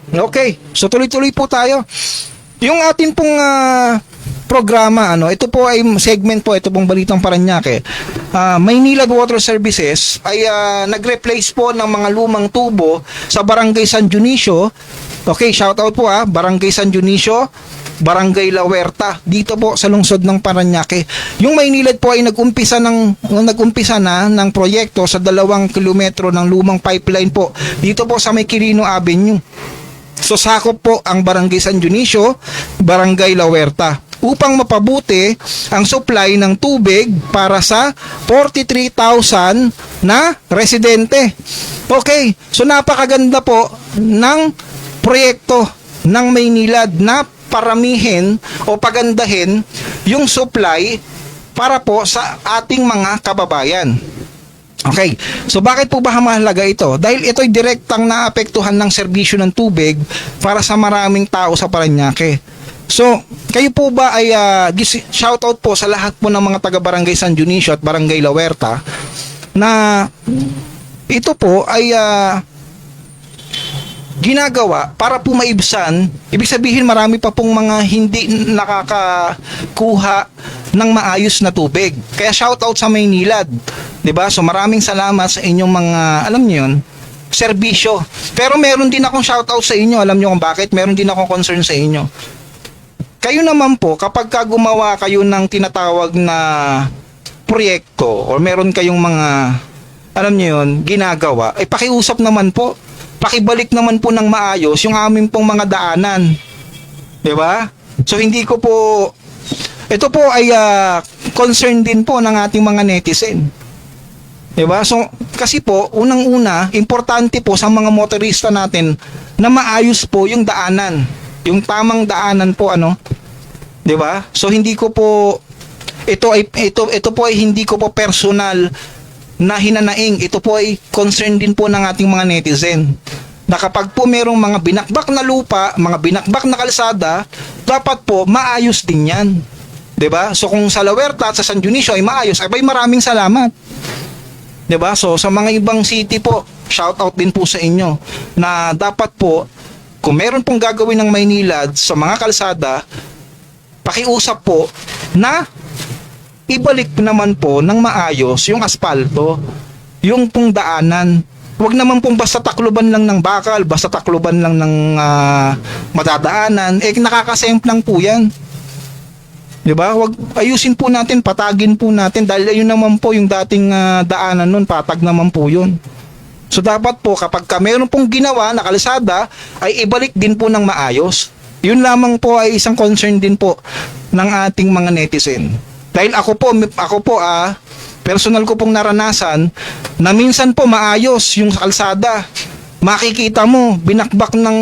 Okay, so tuloy-tuloy po tayo. Yung ating pong programa, ito po ay segment po, ito pong Balitang Parañaque. Maynilad Water Services ay nag-replace po ng mga lumang tubo sa Barangay San Dionisio. Okay, shout out po Barangay San Dionisio, Barangay La Huerta, dito po sa lungsod ng Parañaque. Yung Maynilad po ay nag-umpisa na ng proyekto sa 2 kilometro ng lumang pipeline po dito po sa may Quirino Avenue. So sakop po ang Barangay San Dionisio, Barangay La Huerta upang mapabuti ang supply ng tubig para sa 43,000 na residente. Okay, so napakaganda po ng proyekto ng Maynilad na paramihin o pagandahin yung supply para po sa ating mga kababayan. Okay, so bakit po ba mahalaga ito? Dahil ito'y direktang naapektuhan ng serbisyo ng tubig para sa maraming tao sa Parañaque. So, kayo po ba ay shoutout po sa lahat po ng mga taga-Barangay San Dionisio at Barangay La Huerta na ito po ay ginagawa para po maibsan. Ibig sabihin marami pa pong mga hindi nakakakuha ng maayos na tubig. Kaya shoutout sa Maynilad. 'Di ba? So maraming salamat sa inyong mga, alam niyo 'yun, serbisyo. Pero meron din akong shoutout sa inyo. Alam niyo kung bakit? Meron din akong concern sa inyo. Kayo naman po, kapag gumawa kayo ng tinatawag na proyekto or meron kayong mga, alam niyo 'yun, ginagawa, ay pakiusap naman po. Pakibalik naman po ng maayos yung aming pong mga daanan. 'Di ba? So hindi ko po, ito po ay concern din po ng ating mga netizen. 'Di ba? So kasi po unang-una, importante po sa mga motorista natin na maayos po yung daanan. Yung tamang daanan po 'Di ba? So hindi ko po ito po ay hindi ko po personal na hinanaing. Ito po ay concern din po ng ating mga netizen. Na kapag po merong mga binakbak na lupa, mga binakbak na kalsada, dapat po maayos din 'yan. 'Di ba? So kung sa La Huerta at sa San Dionisio ay maayos, ay maraming salamat. 'Di ba? So sa mga ibang city po, shout out din po sa inyo na dapat po kung meron pong gagawin ng Maynilad sa mga kalsada, pakiusap po na ibalik naman po ng maayos yung asfalto, yung pong daanan. Huwag naman pong basta takluban lang ng bakal, basta takluban lang ng madadaanan, nakakasemplang po yan. 'Di ba? Huwag ayusin po natin, patagin po natin dahil ayun naman po yung dating daanan nun, patag naman po yun. So dapat po kapag meron pong ginawa na kalsada ay ibalik din po ng maayos. Yun lamang po ay isang concern din po ng ating mga netizen. Dahil ako po personal ko pong naranasan na minsan po maayos yung kalsada. Makikita mo binakbak ng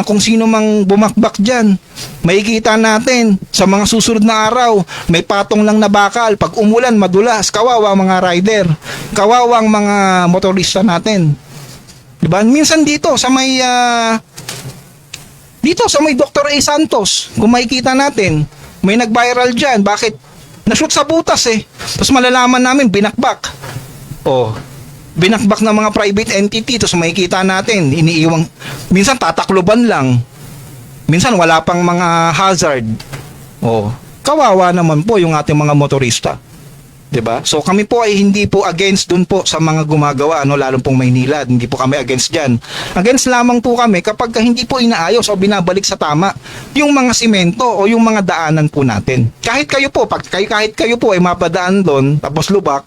kung sino mang bumakbak diyan. Makikita natin sa mga susunod na araw, may patong lang na bakal. Pag umulan, madulas. Kawawa mga rider. Kawawang mga motorista natin. Diba? Minsan dito sa may Dr. A. Santos, kung makikita natin, may nag-viral dyan. Bakit? Na-shoot sa butas Tapos malalaman namin, binakbak. Binakbak ng mga private entity. Tapos makikita natin, iniiwang. Minsan tatakluban lang. Minsan wala pang mga hazard. Kawawa naman po yung ating mga motorista. 'Diba? So kami po ay hindi po against dun po sa mga gumagawa, ano, lalong pong Maynila. Hindi po kami against diyan. Against lamang po kami kapag hindi po inaayos o binabalik sa tama yung mga simento o yung mga daanan po natin. Kahit kayo po, kahit kayo po ay mapadaan doon tapos lubak,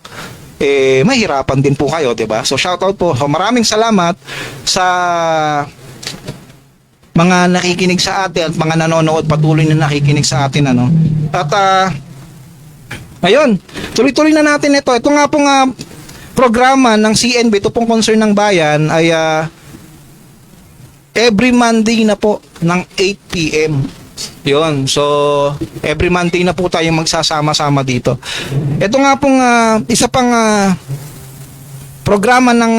mahirapan din po kayo, 'di ba? So shoutout po. So maraming salamat sa mga nakikinig sa atin at mga nanonood, patuloy na nakikinig sa atin, ano. At ayun, tuloy-tuloy na natin ito. Ito nga pong programa ng CNB, ito pong concern ng bayan ay every Monday na po ng 8 p.m. Yun, so every Monday na po tayo magsasama-sama dito. Ito nga pong isa pang programa ng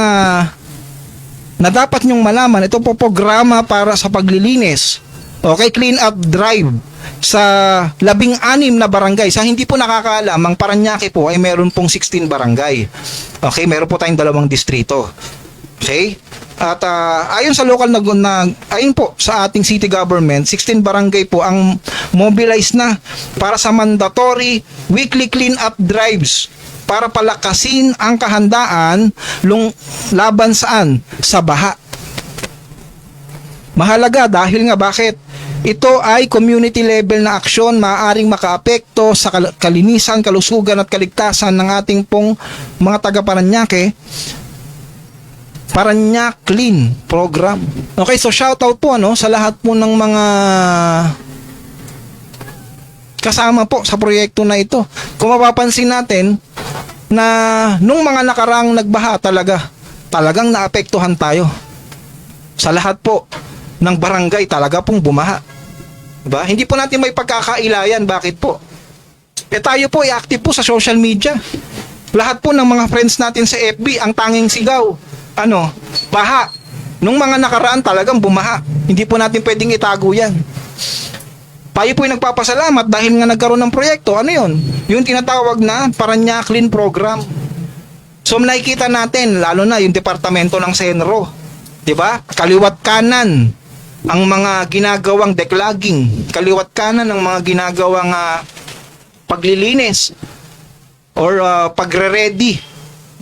na dapat nyong malaman. Ito po programa para sa paglilinis. Okay, clean up drive sa 16 na barangay. Sa hindi po nakakaalam, ang Parañaque po ay meron pong 16 barangay. Okay, meron po tayong 2 distrito. Okay? At ayon sa local ayon po sa ating city government, 16 barangay po ang mobilized na para sa mandatory weekly clean up drives para palakasin ang kahandaan laban saan? Sa baha. Mahalaga dahil nga bakit? Ito ay community level na aksyon, maaaring makaapekto sa kalinisan, kalusugan at kaligtasan ng ating pong mga taga Parañaque. Parañaque Clean Program. Okay, so shoutout po sa lahat po ng mga kasama po sa proyekto na ito. Kung mapapansin natin na nung mga nakaraang nagbaha talagang naapektuhan tayo. Sa lahat po ng barangay talaga pong bumaha. Diba? Hindi po natin may pagkakailayan. Bakit po? Tayo po ay active po sa social media. Lahat po ng mga friends natin sa FB, ang tanging sigaw, baha. Nung mga nakaraan talagang bumaha. Hindi po natin pwedeng itago yan. Tayo po ay nagpapasalamat dahil nga nagkaroon ng proyekto. Ano yun? Yung tinatawag na Parañaque Clean Program. So nakikita natin, lalo na yung departamento ng Senro. Diba? Kaliwat kanan ang mga ginagawang declogging, kaliwat kanan ang mga ginagawang paglilinis or pagre-ready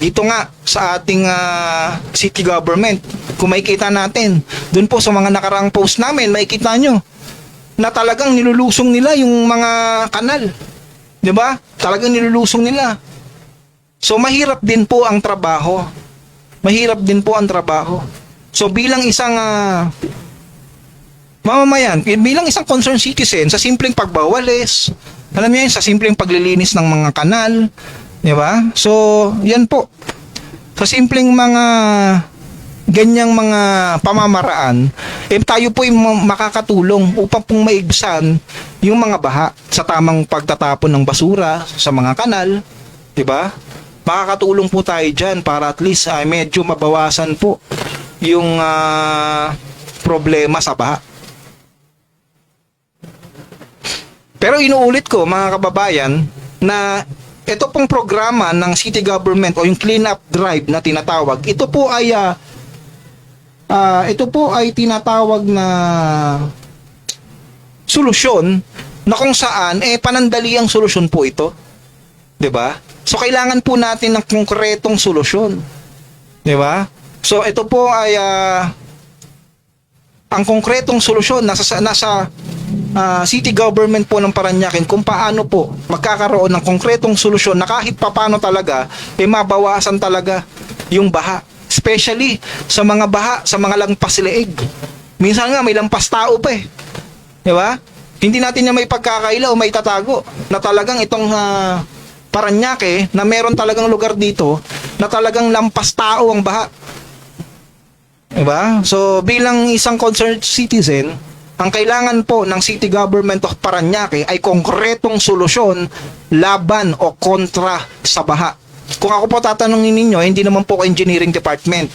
dito nga sa ating city government. Kung makikita natin, dun po sa mga nakaraang post namin, makikita nyo na talagang nilulusong nila yung mga kanal. Diba? Talagang nilulusong nila. So mahirap din po ang trabaho. Mahirap din po ang trabaho. So bilang isang mamamayan, bilang isang concerned citizen, sa simpleng pagbawalis, alam niyo yun, sa simpleng paglilinis ng mga kanal, di ba? So, yan po. Sa simpleng mga ganyang mga pamamaraan, tayo po ay makakatulong upang pong maibsan yung mga baha sa tamang pagtatapon ng basura sa mga kanal, di ba? Makakatulong po tayo dyan para at least medyo mabawasan po yung problema sa baha. Pero inuulit ko mga kababayan na ito pong programa ng city government o yung clean up drive na tinatawag, ito po ay tinatawag na solusyon na kung saan panandaliang solusyon po ito. 'Di ba? So kailangan po natin ng konkretong solusyon. 'Di ba? So ito po ay ang konkretong solusyon nasa city government po ng Parañaque kung paano po magkakaroon ng konkretong solusyon na kahit papaano talaga mabawasan talaga yung baha, especially sa mga baha sa mga lampas leeg. Minsan nga may lampas tao pa di ba? Hindi natin niya may pagkakaila o may tatago na talagang itong Parañaque na meron talagang lugar dito na talagang lampas tao ang baha. Diba? So bilang isang concerned citizen, ang kailangan po ng City Government of Parañaque ay konkretong solusyon laban o kontra sa baha. Kung ako po tatanungin ninyo, hindi naman po engineering department.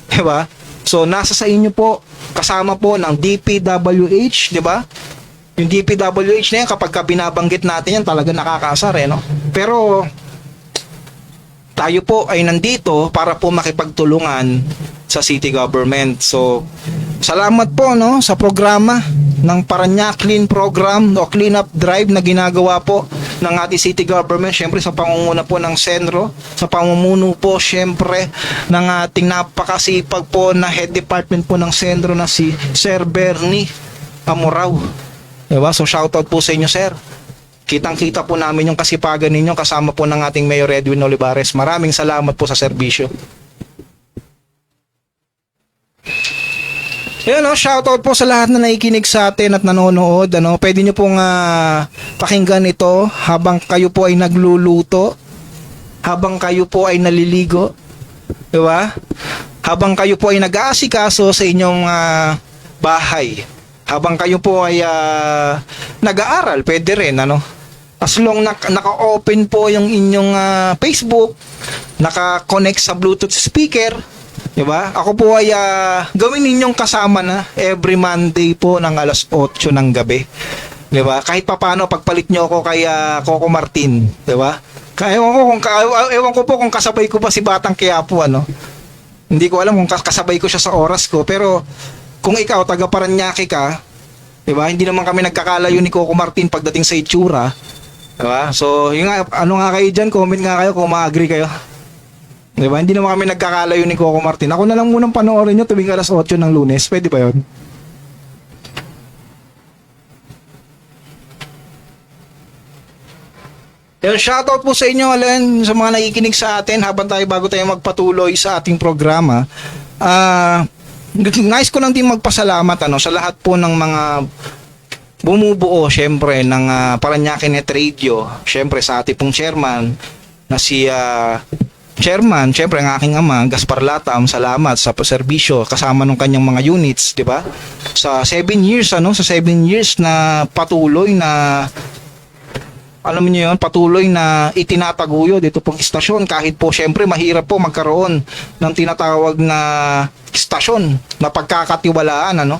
Diba? So nasa sa inyo po, kasama po ng DPWH, diba? Yung DPWH na yan, kapag binabanggit natin yan, talaga nakakaasar no? Pero tayo po ay nandito para po makipagtulungan sa city government. So, salamat po sa programa ng Parañaque Clean Program o Clean Up Drive na ginagawa po ng ating city government, syempre sa pangunguna po ng Senro, sa pamumuno po syempre ng ating napakasipag po na head department po ng Senro na si Sir Bernie Amorao. Diba? So shoutout po sa inyo, sir. Kitang-kita po namin yung kasipagan ninyo kasama po ng ating Mayor Edwin Olivares. Maraming salamat po sa serbisyo. Yan, shoutout po sa lahat na nakikinig sa atin at nanonood. Pwede nyo pong pakinggan ito habang kayo po ay nagluluto, habang kayo po ay naliligo, diba? Habang kayo po ay nag-aasikaso sa inyong bahay, habang kayo po ay nag-aaral, pwede rin, as long naka-open po yung inyong Facebook, naka-connect sa Bluetooth speaker, diba? Ako po ay gawin ninyong kasama na every Monday po ng alas 8 ng gabi. Diba? Kahit papaano pagpalit nyo ako kay Coco Martin, diba? Ewan ko po kung kasabay ko ba si Batang Quiapo, Hindi ko alam kung kasabay ko siya sa oras ko, pero kung ikaw taga Parañaque ka, diba? Hindi naman kami nagkakalayo ni Coco Martin pagdating sa itsura. Diba? So, yung nga kayo dyan, comment nga kayo kung ma-agree kayo. Diba? Hindi naman kami nagkakalayo ni Coco Martin. Ako na lang munang panoorin nyo tuwing alas 8 ng Lunes. Pwede ba yun? Yan, shoutout po sa inyo, Alen, sa mga nakikinig sa atin habang bago tayo magpatuloy sa ating programa. Nice ko lang din magpasalamat sa lahat po ng mga bumubuo syempre ng Parañaque Net Radio, syempre sa ating pong chairman na si chairman, syempre ang aking ama Gaspar Latam, salamat sa serbisyo kasama ng kanyang mga units, di ba? Sa 7 years sa 7 years na patuloy na alam niyo yun, patuloy na itinataguyod dito pong istasyon kahit po syempre mahirap po magkaroon ng tinatawag na istasyon na pagkakatiwalaan,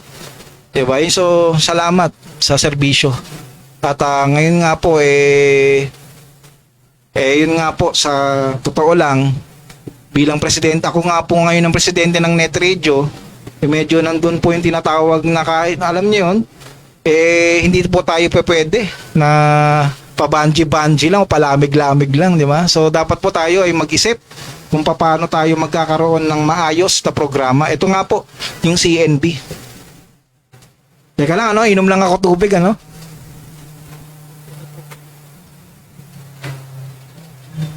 diba? So salamat sa serbisyo. At ngayon nga po yun nga po, sa totoo lang, bilang presidente, ako nga po ngayon ang presidente ng Net Radio, medyo nandun po yung tinatawag na kahit, alam niyo yun, hindi po tayo pwede na pabanji-banji lang o palamig-lamig lang, di ba? So dapat po tayo ay mag-isip kung paano tayo magkakaroon ng maayos na programa. Ito nga po, yung CNB. Teka lang, inom lang ako tubig,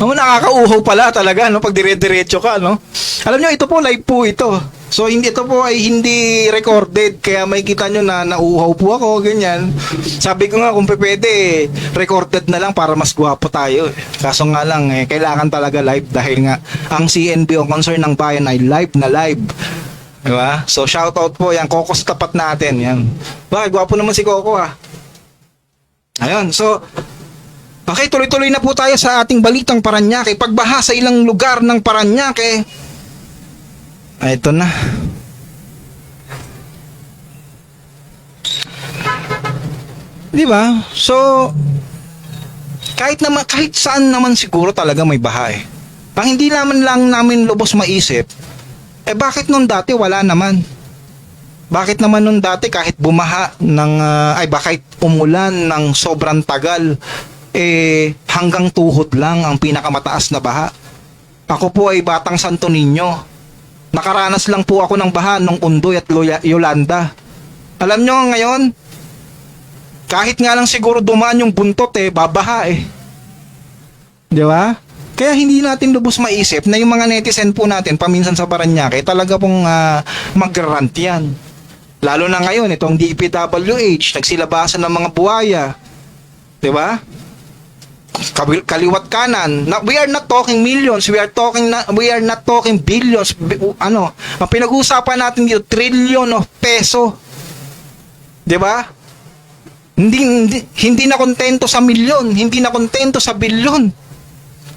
nakakauhaw pala talaga, pag dire-diretso ka, Alam nyo, ito po, live po ito. So, ito po ay hindi recorded, kaya may kita nyo na nauhaw po ako, ganyan. Sabi ko nga, kung pwede, recorded na lang para mas gwapo tayo. Kaso nga lang, kailangan talaga live dahil nga, ang CNB o Concern ng Bayan ay live na live. Diba? So, shoutout po, yan, Coco sa tapat natin, yan. Bakit, gwapo naman si Coco, ha? Ayun, so, okay, tuloy-tuloy na po tayo sa ating balitang Parañaque. Pagbaha sa ilang lugar ng Parañaque. Ito na. Di ba? So, kahit saan naman siguro talaga may baha Ang hindi naman lang namin lubos maisip, bakit nung dati wala naman? Bakit naman nung dati kahit bumaha bakit umulan ng sobrang tagal, hanggang tuhod lang ang pinakamataas na baha. Ako po ay batang Santo Niño. Nakaranas lang po ako ng baha nung Undoy at Yolanda. Alam nyo ngayon, kahit nga lang siguro dumaan yung buntot babaha Di ba? Kaya hindi natin lubos maisip na yung mga netizen po natin paminsan sa Parañaque talaga pong mag-rant yan. Lalo na ngayon, itong DPWH, nagsilabasan ng mga buhaya. Di ba? Kaliwat kanan. We are not talking millions, we are not talking billions. Ang pinag-uusapan natin dito, trillion of peso. 'Di ba? Hindi na kontento sa milyon, hindi na kontento sa bilyon.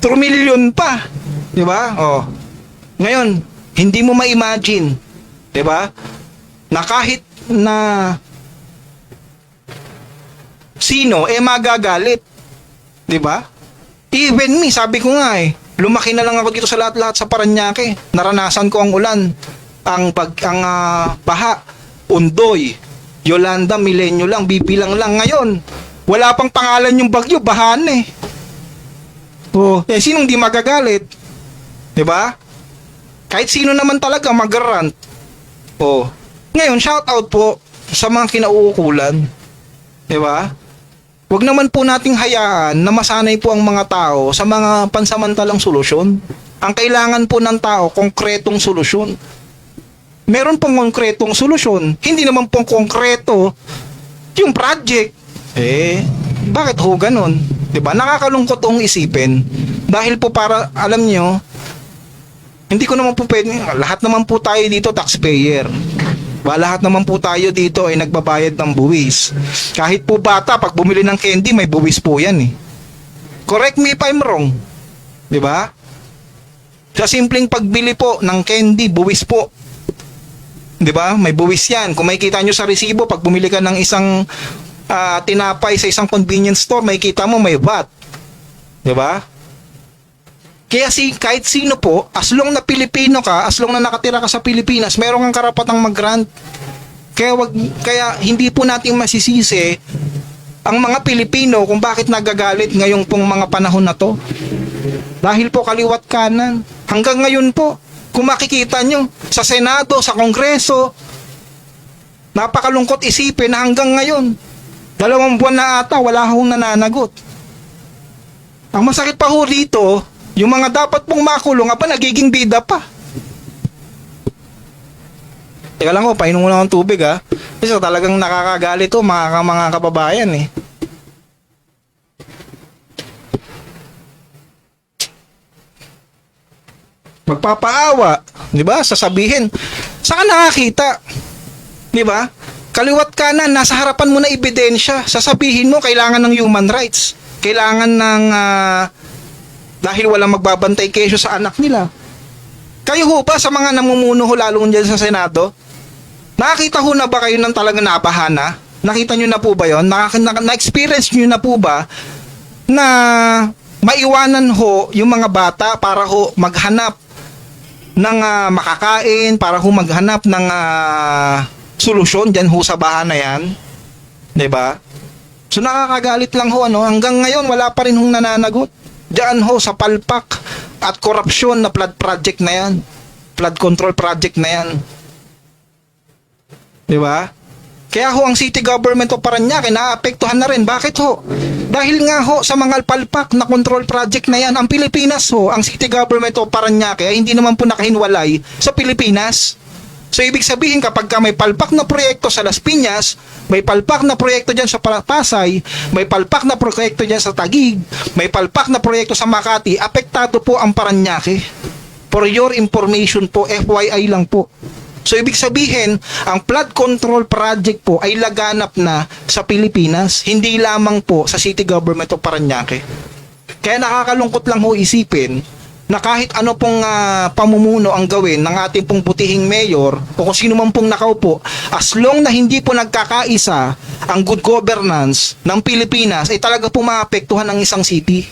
3 million pa. 'Di ba? Ngayon, hindi mo ma-imagine, 'di ba? Na kahit na sino magagalit. Diba? Even me, sabi ko nga lumaki na lang ako dito sa lahat-lahat sa Parañaque. Naranasan ko ang ulan, ang baha, Undoy, Yolanda, Milenyo lang, bibilang lang. Ngayon, wala pang pangalan yung bagyo, bahan Sinong di magagalit? 'Di ba? Kahit sino naman talaga mag-rant. Ngayon, shout out po sa mga kinauukulan. 'Di ba? Huwag naman po nating hayaan na masanay po ang mga tao sa mga pansamantalang solusyon. Ang kailangan po ng tao, konkretong solusyon. Meron pong konkretong solusyon, hindi naman pong konkreto yung project. Bakit ho ganun? 'Di ba? Nakakalungkot ong isipin. Dahil po para, alam nyo, hindi ko naman po pwede, lahat naman po tayo dito taxpayer. Lahat naman po tayo dito ay nagbabayad ng buwis. Kahit po bata, pag bumili ng candy, may buwis po yan eh. Correct me if I'm wrong. 'Di ba? Sa simpleng pagbili po ng candy, buwis po. 'Di ba? May buwis yan. Kung makikita nyo sa resibo, pag bumili ka ng isang tinapay sa isang convenience store, makikita mo may VAT. 'Di ba? Kaya kahit sino po, as long na Pilipino ka, as long na nakatira ka sa Pilipinas, meron kang karapatang mag-grant. Kaya hindi po natin masisisi ang mga Pilipino kung bakit nagagalit ngayong pong mga panahon na to. Dahil po kaliwat kanan. Hanggang ngayon po, kung makikita nyo, sa Senado, sa Kongreso, napakalungkot isipin na hanggang ngayon, 2 buwan na ata, wala akong nananagot. Ang masakit pa ho dito, yung mga dapat pong makulong, nagiging bida pa. Teka lang painom mo lang ng tubig ha. Kasi talagang nakakagalit mga kababayan eh. Magpapaawa, 'di ba? Sasabihin, saan nakakita? 'Di ba? Kaliwat kanan, nasa harapan mo na ebidensya. Sasabihin mo kailangan ng human rights. Kailangan ng dahil walang magbabantay kesyo sa anak nila. Kayo ho ba sa mga namumuno ho lalo dyan sa Senado? Nakakita ho na ba kayo ng talagang napahana? Nakita nyo na po ba yun? Na-experience nyo na po ba na maiwanan ho yung mga bata para ho maghanap ng makakain, para ho maghanap ng solusyon dyan ho sa baha na yan? 'Di ba? So nakakagalit lang ho hanggang ngayon wala pa rin hong nananagot. Diyan ho sa palpak at korupsyon na flood project na yan. Flood control project na yan. 'Di ba? Kaya ho ang city government o Parañaque naapektuhan na rin. Bakit ho? Dahil nga ho sa mga palpak na control project na yan, ang Pilipinas ho, ang city government o Parañaque ay hindi naman po nakahinwalay sa Pilipinas. So ibig sabihin kapag may palpak na proyekto sa Las Piñas, may palpak na proyekto dyan sa Pasay, may palpak na proyekto dyan sa Taguig, may palpak na proyekto sa Makati, apektado po ang Parañaque. For your information po, FYI lang po. So ibig sabihin, ang flood control project po ay laganap na sa Pilipinas, hindi lamang po sa city government o Parañaque. Kaya nakakalungkot lang ho isipin na kahit ano pong pamumuno ang gawin ng ating pong butihing mayor o kung sino man pong nakaupo, as long na hindi po nagkakaisa ang good governance ng Pilipinas, ay talaga po maapektuhan ang isang city.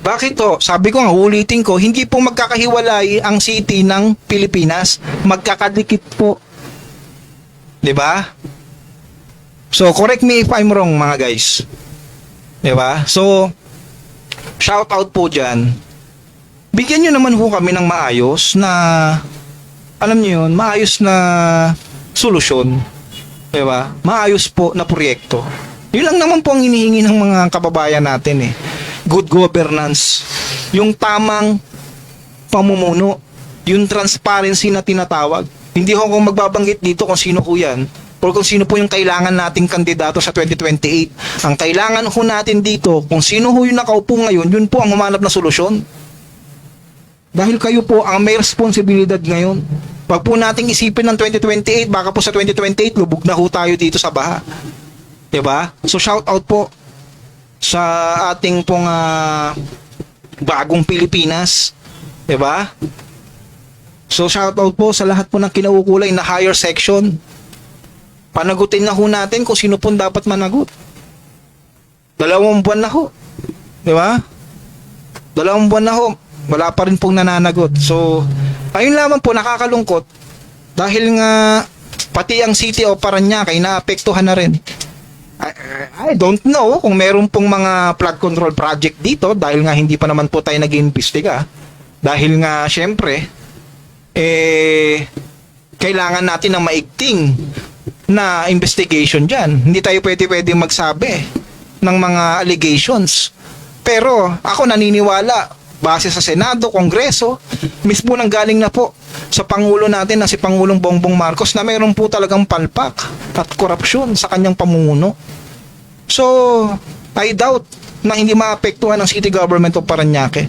Bakit to? Sabi ko nga, ulitin ko, hindi po magkakahiwalay ang city ng Pilipinas. Magkakadikit po. 'Di ba? So, correct me if I'm wrong, mga guys. 'Di ba? So, shout out po dyan. Bigyan nyo naman po kami ng maayos na, alam nyo yun, maayos na solusyon. 'Di ba? Maayos po na proyekto. Yun lang naman po ang hinihingi ng mga kababayan natin eh. Good governance. Yung tamang pamumuno. Yung transparency na tinatawag. Hindi ko kung magbabanggit dito kung sino ko yan. O kung sino po yung kailangan nating kandidato sa 2028. Ang kailangan ho natin dito, kung sino ho yung nakaupo ngayon, yun po ang humanap na solusyon. Dahil kayo po ang may responsibilidad ngayon. Pag po nating isipin ng 2028, baka po sa 2028, lubog na ho tayo dito sa baha. 'Di ba? So shout out po sa ating pong bagong Pilipinas. 'Di ba? So shout out po sa lahat po ng kinauukulay na higher section. Panagutin na ho natin kung sino pong dapat managot. 2 buwan na ho. 'Di ba? 2 buwan na ho. Wala pa rin pong nananagot. So, ayun lamang po, nakakalungkot. Dahil nga, pati ang City of Parañaque naapektuhan na rin. I don't know kung meron pong mga flood control project dito dahil nga hindi pa naman po tayo nag-iimbestiga. Dahil nga syempre kailangan natin ng maigting na investigation dyan. Hindi tayo pwede magsabi ng mga allegations. Pero ako naniniwala, base sa Senado, Kongreso, mismo nang galing na po sa Pangulo natin na si Pangulong Bongbong Marcos na mayroon po talagang palpak at korupsyon sa kanyang pamumuno. So, I doubt na hindi maapektuhan ng City Government of Parañaque.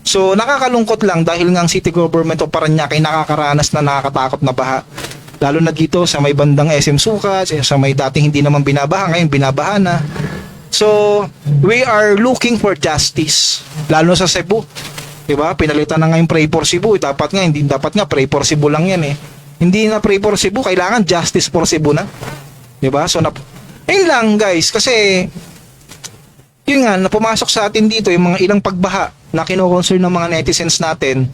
So, nakakalungkot lang dahil nga ang City Government of Parañaque nakakaranas na nakakatakot na baha. Lalo na dito sa may bandang SM Sucat, sa may dating hindi naman binabaha, ngayon binabaha na. So, we are looking for justice. Lalo sa Cebu. Diba? Pinalitan na ngayon Pray for Cebu. Dapat nga Pray for Cebu lang yan eh. Hindi na Pray for Cebu, kailangan Justice for Cebu na. Diba? So, ayun lang guys, kasi yun nga, na pumasok sa atin dito yung mga ilang pagbaha na kino-concern ng mga netizens natin,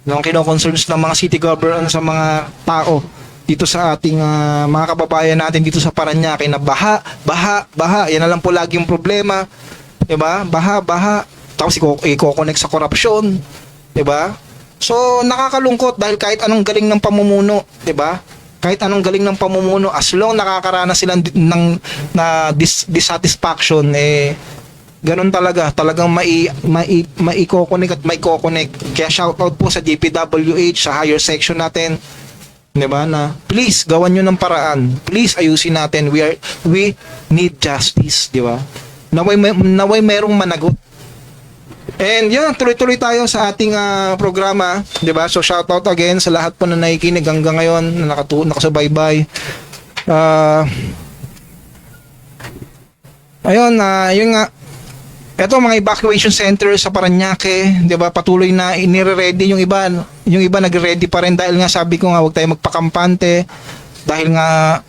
yung kino-concerns ng mga city government sa mga tao dito sa ating mga kababayan natin dito sa Parañaque na baha. Yan na lang po lagi yung problema. Diba? Baha. Tapos i-connect sa korupsyon. Diba? So, nakakalungkot dahil kahit anong galing ng pamumuno, diba? Kahit anong galing ng pamumuno, as long nakakaranas sila ng dissatisfaction, ganun talagang mai-connect at mai-connect. Kaya shoutout po sa DPWH, sa higher section natin, diba, na please gawan nyo ng paraan, please ayusin natin, we need justice, diba, naway merong managot. And yan, tuloy-tuloy tayo sa ating programa, diba? So shoutout again sa lahat po na nakikinig hanggang ngayon, na nakasubaybay. Ayun, yun nga. Ito mga evacuation center sa Parañaque, 'di ba? Patuloy na inire-ready yung iba nagre-ready pa rin dahil nga sabi ko nga wag tayo magpakampante dahil nga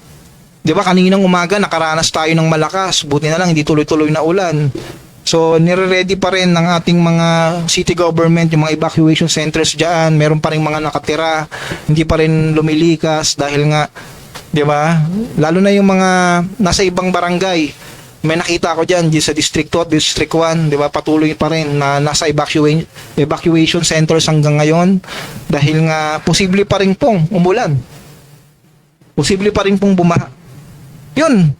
'di ba kaninang umaga nakaranas tayo ng malakas, buti na lang hindi tuloy-tuloy na ulan. So nire-ready pa rin ng ating mga city government yung mga evacuation centers diyan, meron pa rin mga nakatira, hindi pa rin lumilikas dahil nga 'di ba? Lalo na yung mga nasa ibang barangay. May nakita ko diyan sa District 2 at District 1, 'di ba? Patuloy pa rin na nasa evacuation centers hanggang ngayon dahil nga posible pa rin pong umulan. Posible pa rin pong bumaha. 'Yun.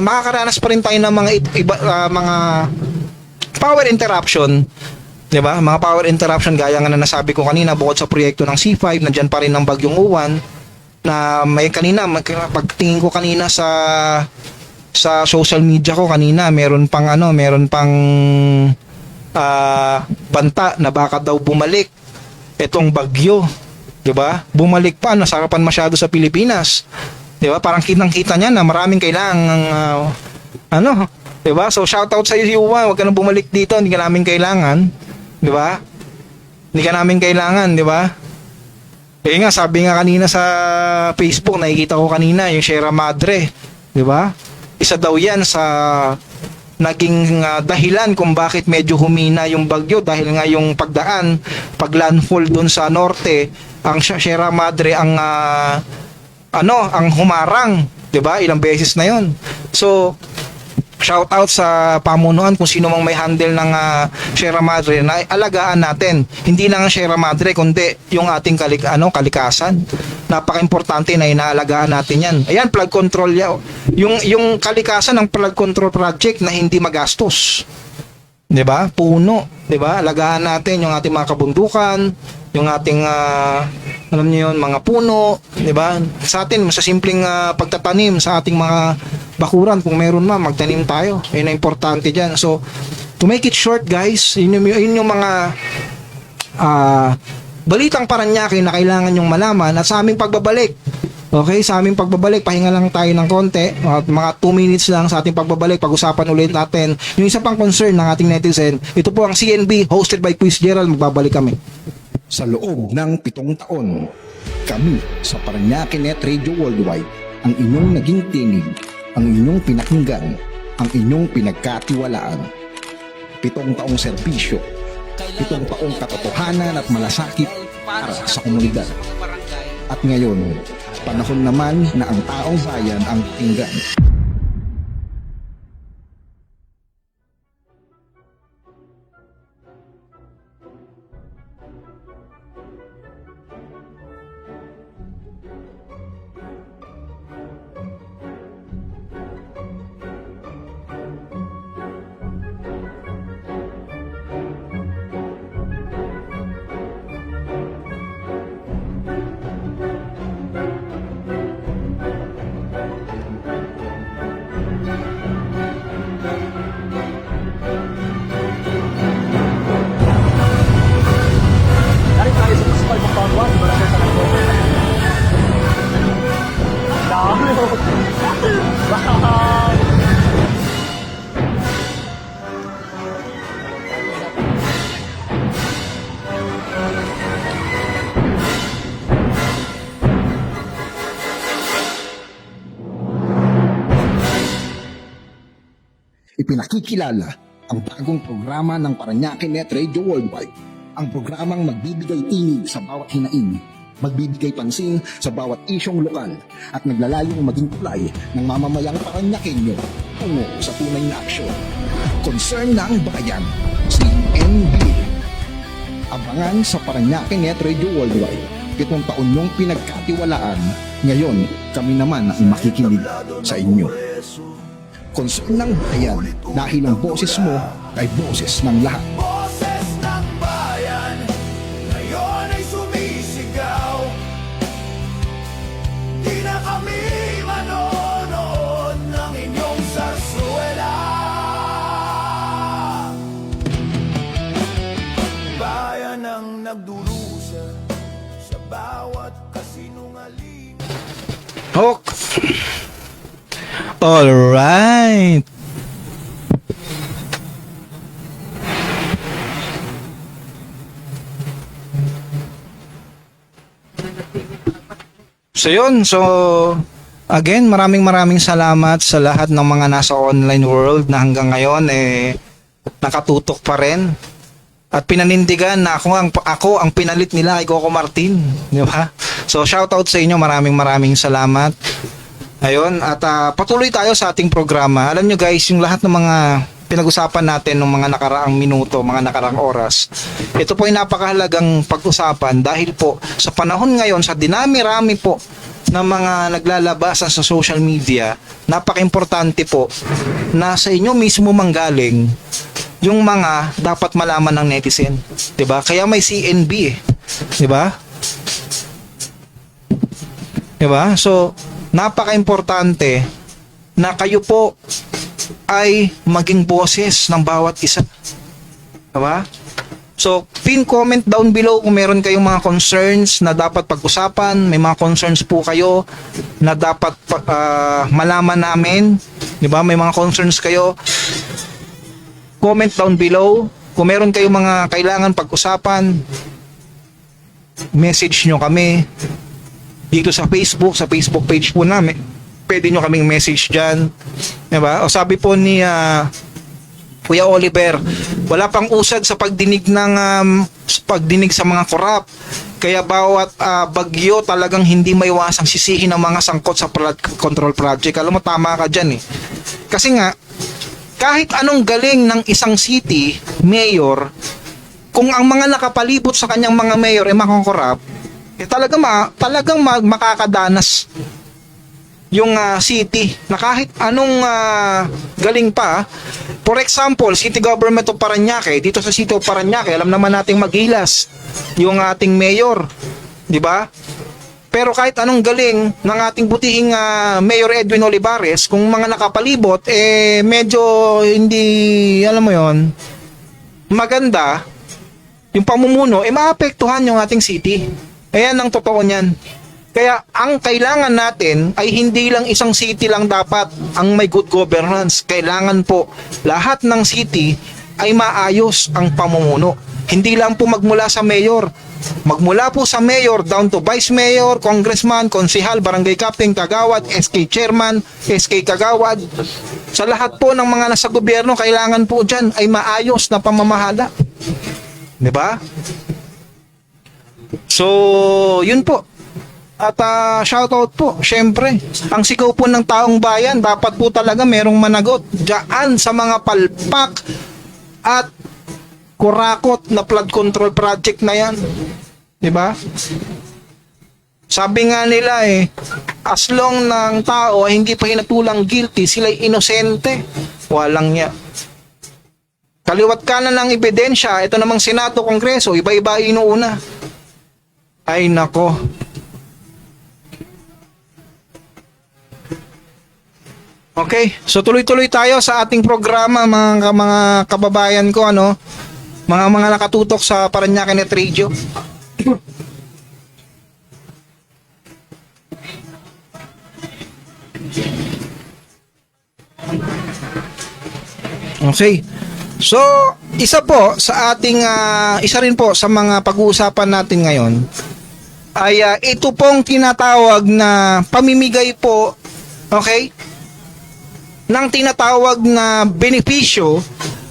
Makakaranas pa rin tayo ng mga power interruption, 'di ba? Mga power interruption gaya nga na nasabi ko kanina bukod sa proyekto ng C5, nandiyan pa rin ang bagyong Uwan na may pagtingin ko kanina sa social media ko kanina, meron pang banta na baka daw bumalik itong bagyo, 'di ba? Bumalik pa, nasarapan masyado sa Pilipinas. 'Di ba? Parang kitang-kita niya na maraming kailangan 'di ba? So shoutout sa iyo, Yuwa, wag ka nang bumalik dito, hindi ka namin kailangan, 'di ba? Hindi ka namin kailangan, 'di ba? Nga sabi nga kanina sa Facebook, nakikita ko kanina yung Sierra Madre, 'di ba? Isa daw yan sa naging dahilan kung bakit medyo humina yung bagyo dahil nga yung paglandfall doon sa norte, ang Sierra Madre ang humarang, 'di ba? Ilang beses na 'yon. So shout out sa pamunuan kung sino mang may handle ng Sierra Madre na alagaan natin. Hindi lang ang Sierra Madre kundi yung ating kalikasan. Napaka-importante na inaalagaan natin 'yan. Ayan, flood control yung kalikasan ng flood control project na hindi magastos. 'Di ba? Puno, 'di ba? Alagaan natin yung ating mga kabundukan, yung ating alam niyo yun, mga puno, 'di ba? Sa atin, sa simpleng pagtatanim sa ating mga bakuran, kung meron magtanim tayo. Ayun ang importante diyan. So, to make it short, guys, yun yung mga balitang Parañaque na kailangan yung malaman at sa aming pagbabalik. Okay, sa aming pagbabalik, pahinga lang tayo ng konti, mga 2 minutes lang sa ating pagbabalik, pag-usapan ulit natin yung isa pang concern ng ating netizen. Ito po ang CNB, hosted by Quiz Gerald, magbabalik kami. Sa loob ng 7 taon, kami sa Parañaque Net Radio Worldwide ang inyong naging tinig, ang inyong pinakinggan, ang inyong pinagkatiwalaan. 7 taong serbisyo, 7 taong katotohanan at malasakit para sa komunidad. At ngayon, Panahon naman na ang taong bayan ang pakinggan. Galing tayo sa Municipal Compound 1, Barangay San Antonio. Dami. Wow. Ipinakikilala ang bagong programa ng Paranaque Net Radio Worldwide. Ang programang magbibigay tinig sa bawat hinaing, magbibigay pansin sa bawat isyong lokal at naglalayong maging tulay ng mamamayang Paranyakenyo tungo sa tunay na aksyon. Concern ng bayan, CNB. Abangan sa Paranaque Net Radio Worldwide. 7 taon niyong pinagkatiwalaan. Ngayon, kami naman ang makikinig sa inyo. Concern ng bayan dahil ang boses mo ay boses ng lahat. Boses ng bayan, ngayon ay sumisigaw. Di na kami manonood ng inyong sarsuela. Bayan ang nagdurusa sa bawat kasinungaling. Hawk. All right. So yun, again, maraming salamat sa lahat ng mga nasa online world na hanggang ngayon nakatutok pa rin. At pinanindigan na ako ang pinalit nila kay Coco Martin, di ba? So shoutout sa inyo, maraming salamat. Ayun, at patuloy tayo sa ating programa. Alam nyo guys, yung lahat ng mga pinag-usapan natin ng mga nakaraang minuto, mga nakaraang oras, ito po ay napakahalagang pag-usapan dahil po sa panahon ngayon, sa dinami-rami po ng mga naglalabasan sa social media, napaka-importante po na sa inyo mismo manggaling yung mga dapat malaman ng netizen. 'Di ba? Kaya may CNB eh. 'Di ba? 'Di ba? So, napaka-importante na kayo po ay maging boses ng bawat isa. Diba? So, pin comment down below kung meron kayong mga concerns na dapat pag-usapan. May mga concerns po kayo na dapat malaman namin. Diba? May mga concerns kayo. Comment down below. Kung meron kayong mga kailangan pag-usapan, message nyo kami dito sa Facebook page po namin. Pwede nyo kaming message dyan. Diba? O sabi po ni Kuya Oliver, wala pang usad sa pagdinig sa mga korap. Kaya bawat bagyo talagang hindi maiwasang sisihin ng mga sangkot sa flood control project. Alam mo, tama ka dyan eh. Kasi nga, kahit anong galing ng isang city, mayor, kung ang mga nakapalibot sa kanyang mga mayor ay makakorap, talagang makakadanas yung city na kahit anong galing pa. For example, City Government of Parañaque, dito sa City of Parañaque, alam naman nating maghilas yung ating mayor, di ba? Pero kahit anong galing ng ating butihing Mayor Edwin Olivares, kung mga nakapalibot, medyo hindi, alam mo yon, maganda, yung pamumuno, maapektuhan yung ating city. Ayan ang totoo niyan. Kaya ang kailangan natin ay hindi lang isang city lang dapat ang may good governance. Kailangan po lahat ng city ay maayos ang pamumuno. Hindi lang po magmula sa mayor. Magmula po sa mayor down to vice mayor, congressman, konsehal, barangay captain, kagawad, SK chairman, SK kagawad. Sa lahat po ng mga nasa gobyerno, kailangan po dyan ay maayos na pamamahala. Diba? So, yun po. At shoutout po, syempre, ang sigaw po ng taong bayan, dapat po talaga merong managot diyan sa mga palpak at kurakot na flood control project na yan. 'Di ba? Sabi nga nila as long ng tao ay hindi pa hinatulang guilty, sila'y inosente. Walang niya. Kaliwat kanan ng ebidensya, ito namang Senado, Kongreso, iba-iba inuuna. Ay nako. Okay, so tuloy-tuloy tayo sa ating programa mga kababayan ko, mga nakatutok sa Parañaque Net Radio. Okay. So, isa rin po sa mga pag-uusapan natin ngayon ay ito pong tinatawag na pamimigay po, okay, ng tinatawag na benepisyo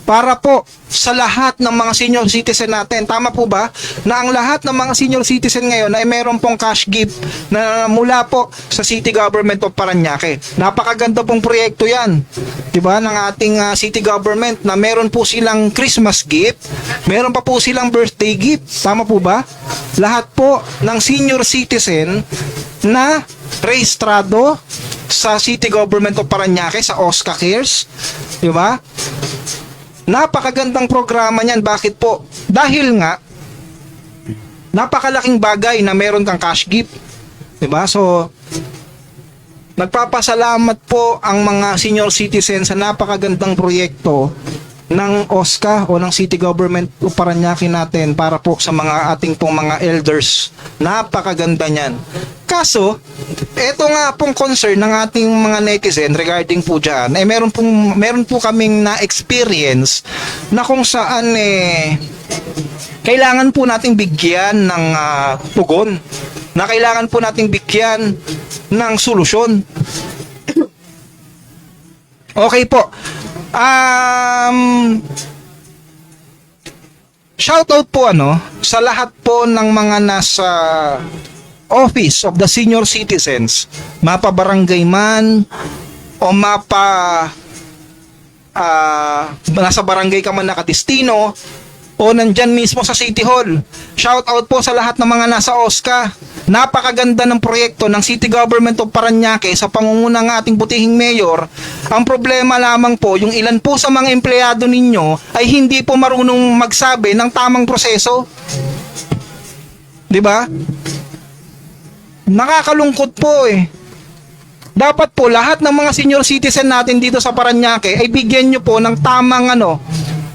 para po sa lahat ng mga senior citizen natin. Tama po ba? Na ang lahat ng mga senior citizen ngayon ay meron pong cash gift na mula po sa City Government of Parañaque. Napakaganda pong proyekto yan. Diba? Ng ating city government na meron po silang Christmas gift, meron pa po silang birthday gift. Tama po ba? Lahat po ng senior citizen na rehistrado sa City Government of Parañaque, sa OSCA Cares. Diba? Napakagandang programa niyan. Bakit po? Dahil nga napakalaking bagay na meron kang cash gift. 'Di ba? So nagpapasalamat po ang mga senior citizens sa napakagandang proyekto ng OSCA o ng City Government of Parañaque natin para po sa mga ating pong mga elders. Napakaganda niyan. Kaso, eto nga pong concern ng ating mga netizen regarding po dyan, meron po kaming na-experience na kung saan kailangan po nating bigyan ng tugon, na kailangan po nating bigyan ng solusyon. Okay po. Shoutout po sa lahat po ng mga nasa Office of the Senior Citizens, mapa barangay man o nasa barangay ka man nakadestino o nandyan mismo sa City Hall. Shout out po sa lahat ng mga nasa OSCA. Napakaganda ng proyekto ng City Government of Parañaque sa pangunguna ng ating butihing mayor. Ang problema lamang po, yung ilan po sa mga empleyado ninyo ay hindi po marunong magsabi ng tamang proseso. 'Di ba? Nakakalungkot po Dapat po lahat ng mga senior citizen natin dito sa Parañaque ay bigyan nyo po ng tamang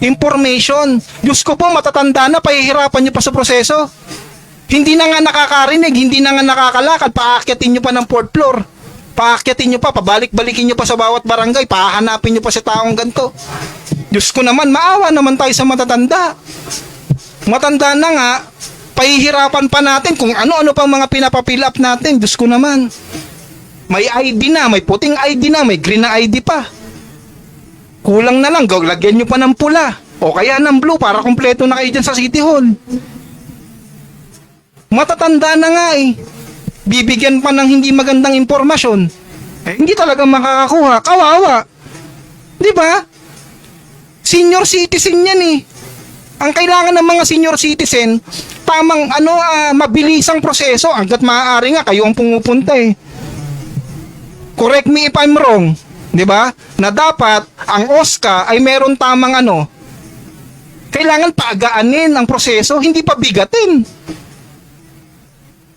information. Diyos ko po, matatanda na, pahihirapan nyo pa sa proseso. Hindi na nga nakakarinig, hindi na nga nakakalakad, paakyatin nyo pa ng 4th floor. Paakyatin nyo pa, pabalik-balikin nyo pa sa bawat barangay, pahanapin nyo pa sa taong ganito. Diyos ko naman, maawa naman tayo sa matatanda. Matanda na nga, pahihirapan pa natin kung ano-ano pang mga pinapapill up natin. Diyos ko naman. May ID na, may puting ID na, may green na ID pa. Kulang na lang, lagyan nyo pa ng pula. O kaya ng blue para kumpleto na kayo dyan sa City Hall. Matatanda na nga Bibigyan pa ng hindi magandang impormasyon. Hindi talaga makakakuha. Kawawa. Di ba? Senior citizen yan Ang kailangan ng mga senior citizen, tamang mabilisang proseso hangga't maaari nga kayo ang pumupunta Correct me if I'm wrong, 'di ba? Na dapat ang OSCA ay meron tamang kailangan paagaanin ang proseso, hindi pa bigatin.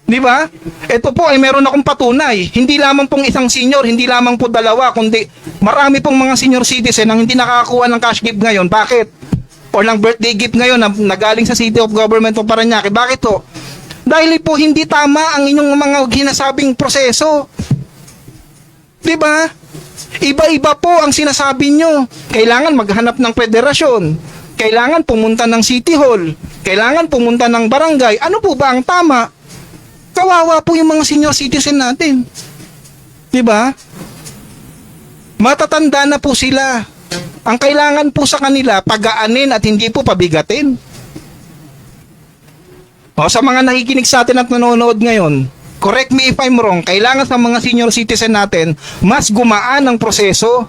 'Di ba? Ito po ay meron akong patunay, hindi lamang pong isang senior, hindi lamang po dalawa, kundi marami pong mga senior citizen ang hindi nakakakuha ng cash gift ngayon. Bakit? O ng birthday gift ngayon na galing sa City of Government of Parañaque. Bakit to? Dahil po hindi tama ang inyong mga ginasabing proseso. 'Di ba? Iba-iba po ang sinasabi nyo. Kailangan maghanap ng federasyon. Kailangan pumunta ng City Hall. Kailangan pumunta ng barangay. Ano po ba ang tama? Kawawa po yung mga senior citizen natin. 'Di ba? Matatanda na po sila. Ang kailangan po sa kanila, pagaanin at hindi po pabigatin. O sa mga nakikinig sa atin at nanonood ngayon, correct me if I'm wrong, kailangan sa mga senior citizen natin, mas gumaan ang proseso.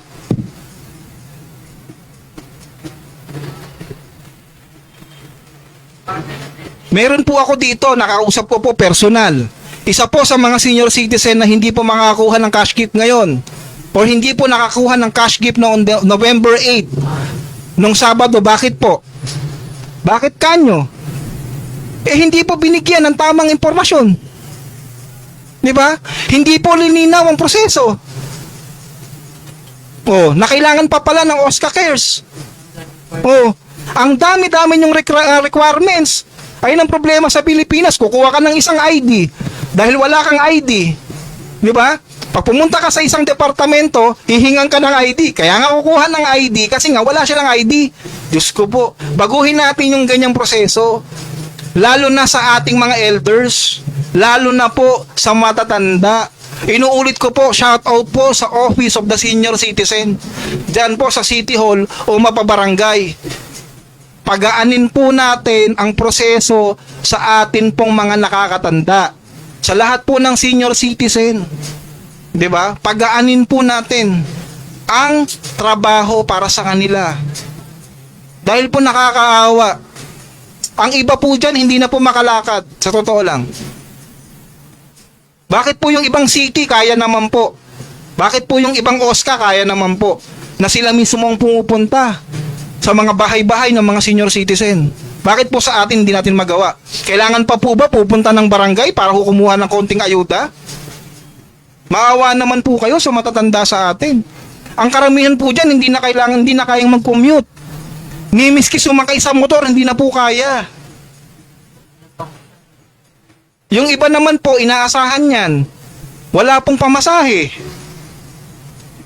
Meron po ako dito, nakausap ko po personal. Isa po sa mga senior citizen na hindi po makakakuha ng cash gift ngayon, or hindi po nakakuha ng cash gift noong November 8, nung Sabado. Bakit po? Bakit kanyo? Hindi po binigyan ng tamang impormasyon. Di ba? Hindi po lininaw ang proseso. Oh, nakailangan pa pala ng OSCA Cares. Oh, ang dami-dami yung requirements. Ayun ang problema sa Pilipinas. Kukuha ka ng isang ID dahil wala kang ID. Di ba? Pag pumunta ka sa isang departamento, hihingan ka ng ID. Kaya nga kukuha ng ID kasi nga wala siya ng ID. Diyos ko po, baguhin natin yung ganyang proseso. Lalo na sa ating mga elders, lalo na po sa matatanda. Inuulit ko po, shout out po sa Office of the Senior Citizen. Diyan po sa City Hall o mapabarangay. Pagaanin po natin ang proseso sa atin pong mga nakakatanda. Sa lahat po ng senior citizen. 'Di ba? Pagaanin po natin ang trabaho para sa kanila. Dahil po nakakaawa. Ang iba po dyan, hindi na po makalakad. Sa totoo lang. Bakit po yung ibang city, kaya naman po? Bakit po yung ibang OSCA, kaya naman po? Na sila mismo ang pumupunta sa mga bahay-bahay ng mga senior citizen. Bakit po sa atin hindi natin magawa? Kailangan pa po ba pupunta ng barangay para kumuha ng konting ayuda? Maawa naman po kayo sa matatanda sa atin. Ang karamihan po dyan, hindi na kayang mag-commute. Ni miski sumakay sa motor, hindi na po kaya. Yung iba naman po, inaasahan yan. Wala pong pamasahe.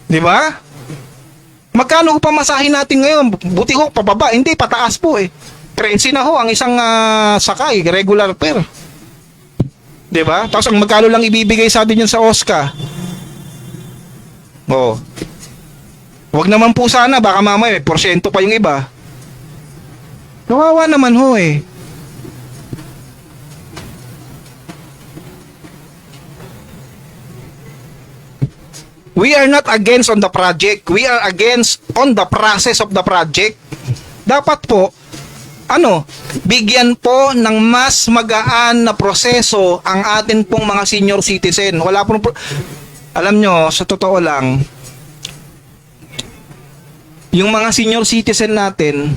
Di ba? Magkano pamasahe natin ngayon? Buti ho, pababa. Hindi, pataas po eh. 13 na ho ang isang sakay, regular fare. Di ba? Tapos ang magkano lang ibibigay sa atin yan sa OSCA. Oh. Wag naman po sana, baka mamaya may porsyento pa yung iba. Kawawa naman ho eh. We are not against on the project. We are against on the process of the project. Dapat po, bigyan po ng mas magaan na proseso ang atin pong mga senior citizen. Wala pong alam nyo, sa totoo lang, yung mga senior citizen natin,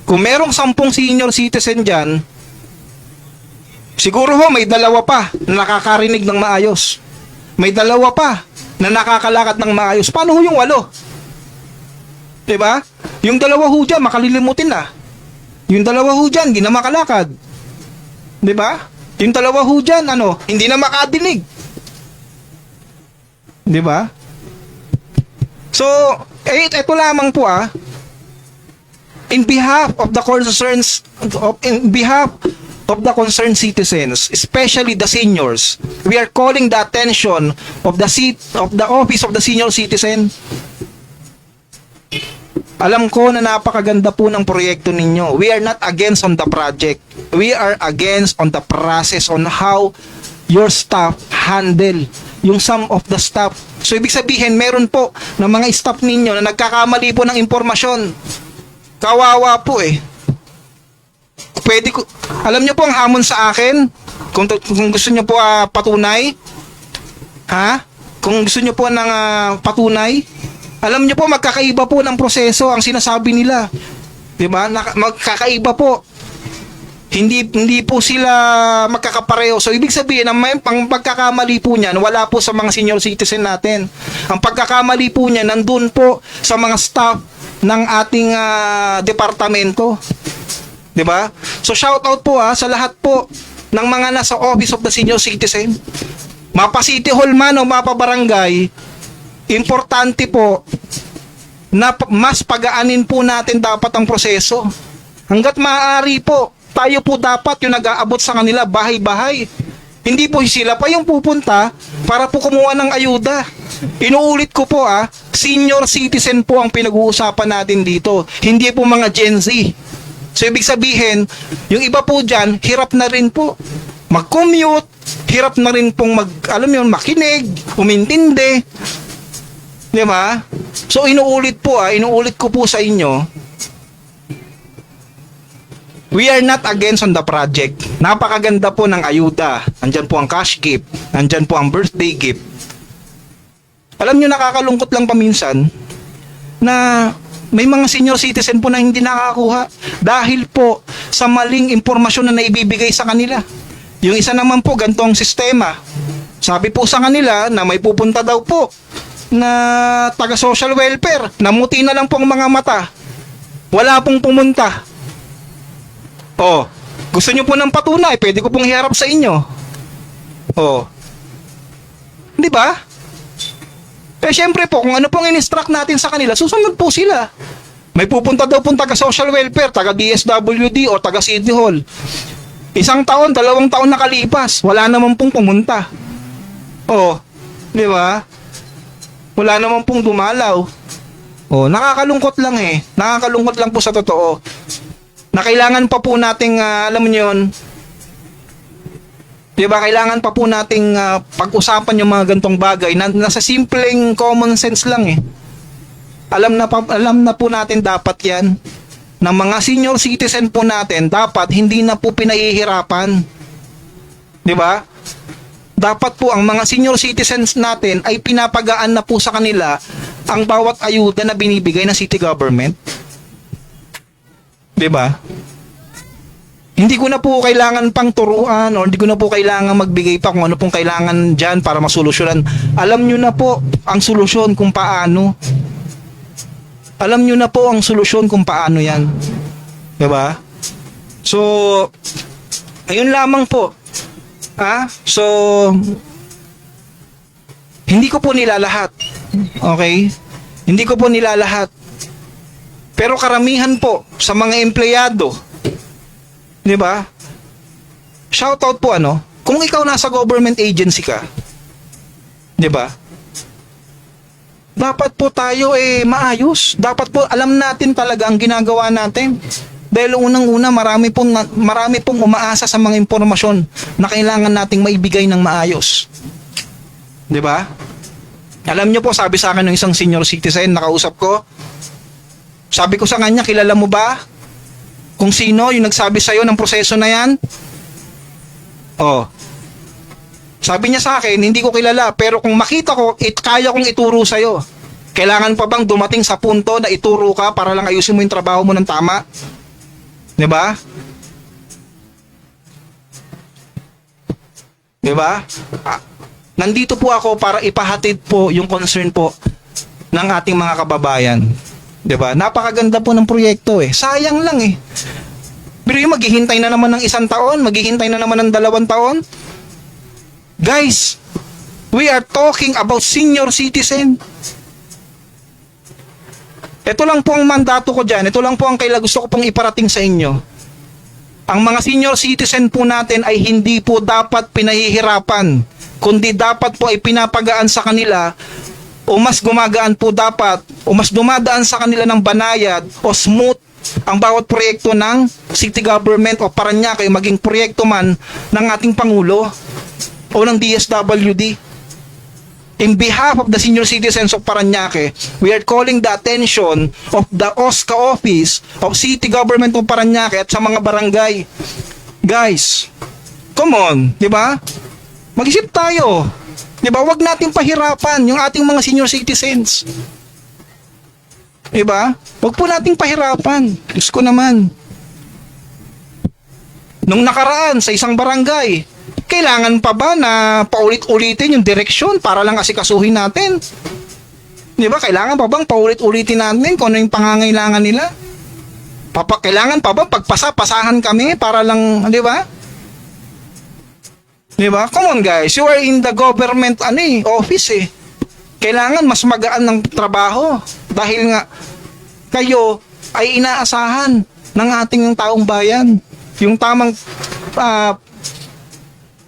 kung merong 10 senior citizen dyan, siguro ho may 2 pa na nakakarinig ng maayos. May 2 pa na nakakalakad ng maayos. Paano ho yung 8? Diba? Yung 2 ho dyan, makalilimutin na. Yung 2 ho dyan, hindi na makalakad. Diba? Yung 2 ho dyan, hindi na makadinig. Diba? So, ito lamang po in behalf of the concerned citizens, especially the seniors, we are calling the attention of the Office of the Senior Citizen. Alam ko na napakaganda po ng proyekto ninyo. We are not against on the project. We are against on the process on how your staff handle yung some of the staff. So ibig sabihin, meron po ng mga staff ninyo na nagkakamali po ng impormasyon. Kawawa po eh. Alam niyo po ang hamon sa akin, kung gusto niyo po patunay, kung gusto niyo po ng patunay, alam niyo po magkakaiba po ng proseso ang sinasabi nila. 'Di ba? Magkakaiba po. Hindi po sila magkakapareho. So ibig sabihin, ang pagkakamali po niyan wala po sa mga senior citizen natin. Ang pagkakamali po niyan nandun po sa mga staff ng ating departamento. 'Di ba? So shout out po sa lahat po ng mga nasa Office of the Senior Citizen. Mapa City Hall man o mapa barangay, importante po na mas pagaanin po natin dapat ang proseso. Hangga't maaari po, tayo po dapat yung nag-aabot sa kanila bahay-bahay. Hindi po sila pa yung pupunta para po kumuha ng ayuda. Inuulit ko po senior citizen po ang pinag-uusapan natin dito. Hindi po mga Gen Z. So ibig sabihin, yung iba po dyan, hirap na rin po. Mag-commute, hirap na rin pong alam mo yun, makinig, umintindi. Di ba? So inuulit ko po sa inyo, we are not against on the project. Napakaganda po ng ayuda. Nandyan po ang cash gift, nandyan po ang birthday gift. Alam nyo, nakakalungkot lang paminsan na may mga senior citizen po na hindi nakakakuha dahil po sa maling impormasyon na naibibigay sa kanila. Yung isa naman po, gantong sistema. Sabi po sa kanila na may pupunta daw po na taga social welfare. Namuti na lang po ang mga mata. Wala pong pumunta. Oh, gusto nyo po ng patunay, pwede ko pong iharap sa inyo. Oh. Di ba? Eh syempre po, kung ano pong in-instruct natin sa kanila, susunod po sila. May pupunta daw pong taga social welfare, taga DSWD o taga City Hall. 1 taon, 2 taon nakalipas, wala naman pong pumunta. Oh, di ba? Wala naman pong dumalaw. Oh, nakakalungkot lang eh. Nakakalungkot lang po sa totoo. Na kailangan pa po nating, alam niyo yun, diba, kailangan pa po nating pag-usapan yung mga gantong bagay na nasa simpleng common sense lang eh. Alam na po natin dapat yan na mga senior citizen po natin dapat hindi na po pinahihirapan. Diba? Dapat po ang mga senior citizens natin ay pinapagaan na po sa kanila ang bawat ayuda na binibigay ng city government. Diba? Hindi ko na po kailangan pang turuan o hindi ko na po kailangan magbigay pa kung ano pong kailangan dyan para masolusyonan. Alam nyo na po ang solusyon kung paano. Alam nyo na po ang solusyon kung paano yan. Diba? So, ayun lamang po. So, hindi ko po nilalahat. Okay? Hindi ko po nilalahat. Pero karamihan po sa mga empleyado, di ba? Shoutout po kung ikaw nasa government agency ka, di ba? Dapat po tayo maayos. Dapat po alam natin talaga ang ginagawa natin. Dahil unang-una marami pong umaasa sa mga impormasyon na kailangan nating maibigay ng maayos. Di ba? Alam niyo po, sabi sa akin ng isang senior citizen nakausap ko, sabi ko sa kanya, kilala mo ba kung sino yung nagsabi sa'yo ng proseso na yan? Oh. Sabi niya sa akin, hindi ko kilala, pero kung makita ko, kaya kong ituro sa'yo. Kailangan pa bang dumating sa punto na ituro ka para lang ayusin mo yung trabaho mo ng tama? Diba? Diba? Nandito po ako para ipahatid po yung concern po ng ating mga kababayan. Diba? Napakaganda po ng proyekto Sayang lang Pero yung maghihintay na naman ng 1 taon, maghihintay na naman ng 2 taon. Guys, we are talking about senior citizen. Ito lang po ang mandato ko dyan. Ito lang po ang gusto ko pong iparating sa inyo. Ang mga senior citizen po natin ay hindi po dapat pinahihirapan, kundi dapat po ay pinapagaan sa kanila o mas gumagaan po dapat o mas dumadaan sa kanila ng banayad o smooth ang bawat proyekto ng city government o Parañaque, maging proyekto man ng ating Pangulo o ng DSWD. In behalf of the senior citizens of Parañaque, we are calling the attention of the OSCA Office of City Government of Parañaque at sa mga barangay. Guys, come on, di ba? Mag-isip tayo. Di ba? Huwag natin pahirapan yung ating mga senior citizens. Di ba? Huwag po nating pahirapan. Diyos ko naman. Nung nakaraan sa isang barangay, kailangan pa ba na paulit-ulitin yung direksyon para lang asikasuhin natin? Di ba? Kailangan pa bang paulit-ulitin natin kung ano yung pangangailangan nila? Kailangan pa ba pagpasahan kami para lang, di ba? Di ba? Come on guys, you are in the government office Kailangan mas magaan ng trabaho dahil nga kayo ay inaasahan ng ating taong bayan. Yung tamang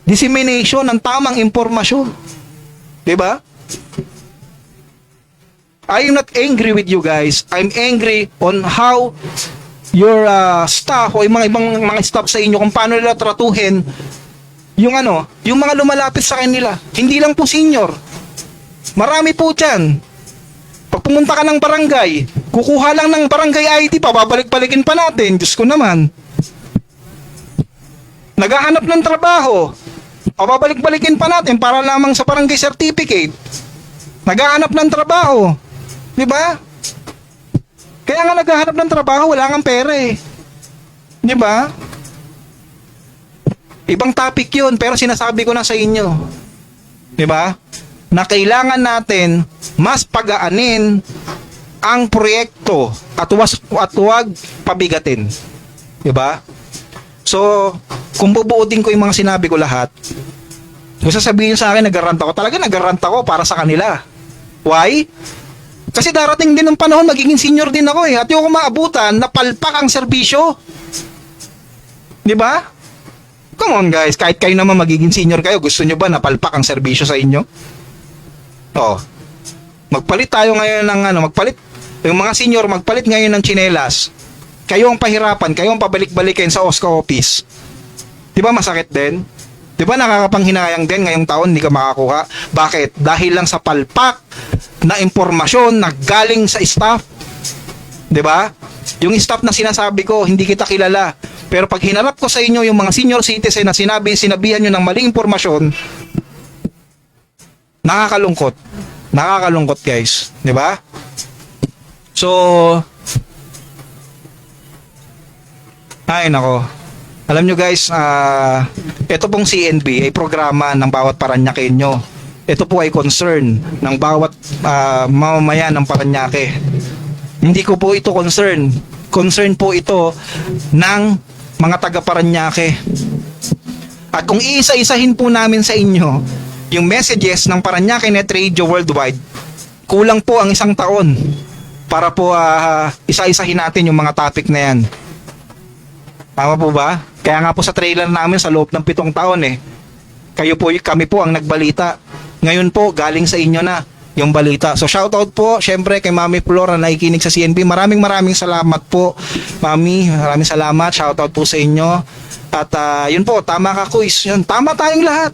dissemination ng tamang impormasyon. Di ba? I am not angry with you guys. I'm angry on how your staff o yung mga ibang mga staff sa inyo kung paano nila tratuhin yung yung mga lumalapit sa kanila. Hindi lang po senior. Marami po dyan. Pag pumunta ka ng barangay, kukuha lang ng barangay ID pa, babalik-balikin pa natin. Diyos ko naman. Naghahanap ng trabaho, babalik-balikin pa natin para lamang sa barangay certificate. Naghahanap ng trabaho. Di ba? Kaya nga naghahanap ng trabaho, wala kang pera eh. Di ba? Ibang topic yun, pero sinasabi ko na sa inyo. Di ba? Na kailangan natin mas pagaanin ang proyekto at huwag pabigatin. Di ba? So, kung bubuutin ko yung mga sinabi ko lahat, kung sasabihin sa akin nagarant ako, talaga nagarant ako para sa kanila. Why? Kasi darating din ng panahon, magiging senior din ako eh. At yung kumaabutan, napalpak ang serbisyo. Di ba? Come on guys, kahit kayo naman magiging senior kayo, gusto nyo ba napalpak ang serbisyo sa inyo? Oh. Magpalit tayo ngayon ng yung mga senior magpalit ngayon ng tsinelas. Kayo ang pahirapan, kayo ang pabalik-balikin sa OSCA office. 'Di ba masakit din? 'Di ba nakakapanghinayang din ngayong taon hindi ka makakuha? Bakit? Dahil lang sa palpak na impormasyon na galing sa staff. 'Di ba? Yung staff na sinasabi ko, hindi kita kilala. Pero pag hinarap ko sa inyo yung mga senior citizen na sinabihan nyo ng maling impormasyon, nakakalungkot. Nakakalungkot guys. Di ba? So, ay nako. Alam nyo guys, ito pong CNB ay programa ng bawat Paranyakenyo. Ito po ay concern ng bawat mamamayan ng Paranaque. Hindi ko po ito concern. Concern po ito ng mga taga Paranaque. At kung iisa-isahin po namin sa inyo yung messages ng Paranaque Net Radio Worldwide, kulang po ang 1 taon para po isa-isahin natin yung mga topic na yan. Tama po ba? Kaya nga po sa trailer namin sa loob ng 7 taon kami po ang nagbalita. Ngayon po galing sa inyo na yung balita. So shoutout po syempre kay Mami Flora na nakikinig sa CNB. Maraming salamat po Mami, maraming salamat. Shoutout po sa inyo. At yun po, tama ka Kuis. Yun, tama tayong lahat.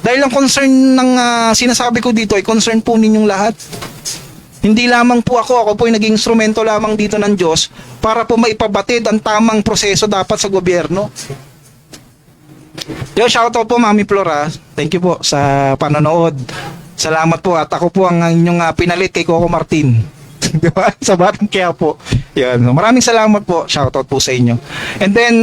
Dahil ang concern ng sinasabi ko dito ay concern po ninyong lahat. Hindi lamang po ako po ay naging instrumento lamang dito ng Diyos para po maipabatid ang tamang proseso dapat sa gobyerno. Yo, shoutout po Mami Flora. Thank you po sa panonood. Salamat po at ako po ang inyong pinalit kay Coco Martin. Diba? Sa Batang Quiapo. Yan. Maraming salamat po. Shoutout po sa inyo. And then,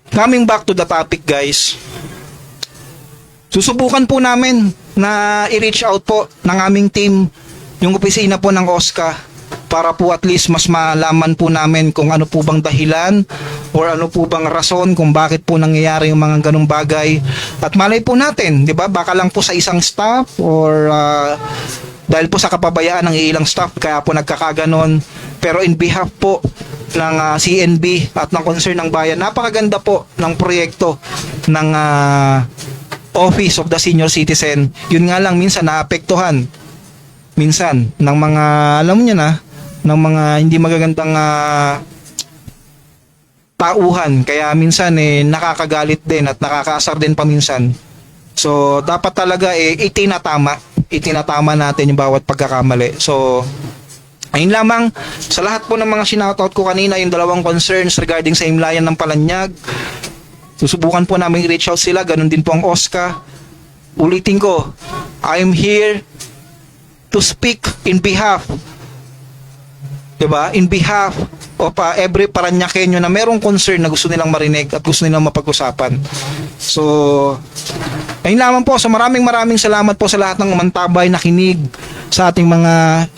coming back to the topic guys, susubukan po namin na i-reach out po ng aming team yung opisina po ng OSCA para po at least mas malaman po namin kung ano po bang dahilan or ano po bang rason kung bakit po nangyayari yung mga ganung bagay. At malay po natin, di ba? Baka lang po sa isang staff or dahil po sa kapabayaan ng ilang staff kaya po nagkakaganon. Pero in behalf po ng CNB at ng concern ng bayan, napakaganda po ng proyekto ng Office of the Senior Citizen. Yun nga lang minsan naapektuhan minsan ng mga alam niyo na ng mga hindi magagandang tauhan, kaya minsan nakakagalit din at nakakaasar din paminsan. So dapat talaga itinatama natin yung bawat pagkakamali. So ayun lamang, sa lahat po ng mga sinoutout ko kanina, yung 2 concerns regarding sa Himlayan ng Palanyag, susubukan po namin i-reach out sila. Ganun din po ang OSCA. Ulitin ko, I'm here to speak in behalf, diba? In behalf of every Paranyakenyo na merong concern na gusto nilang marinig at gusto nilang mapag-usapan. So, ayun lamang po. So maraming salamat po sa lahat ng umantabay, nakinig sa ating mga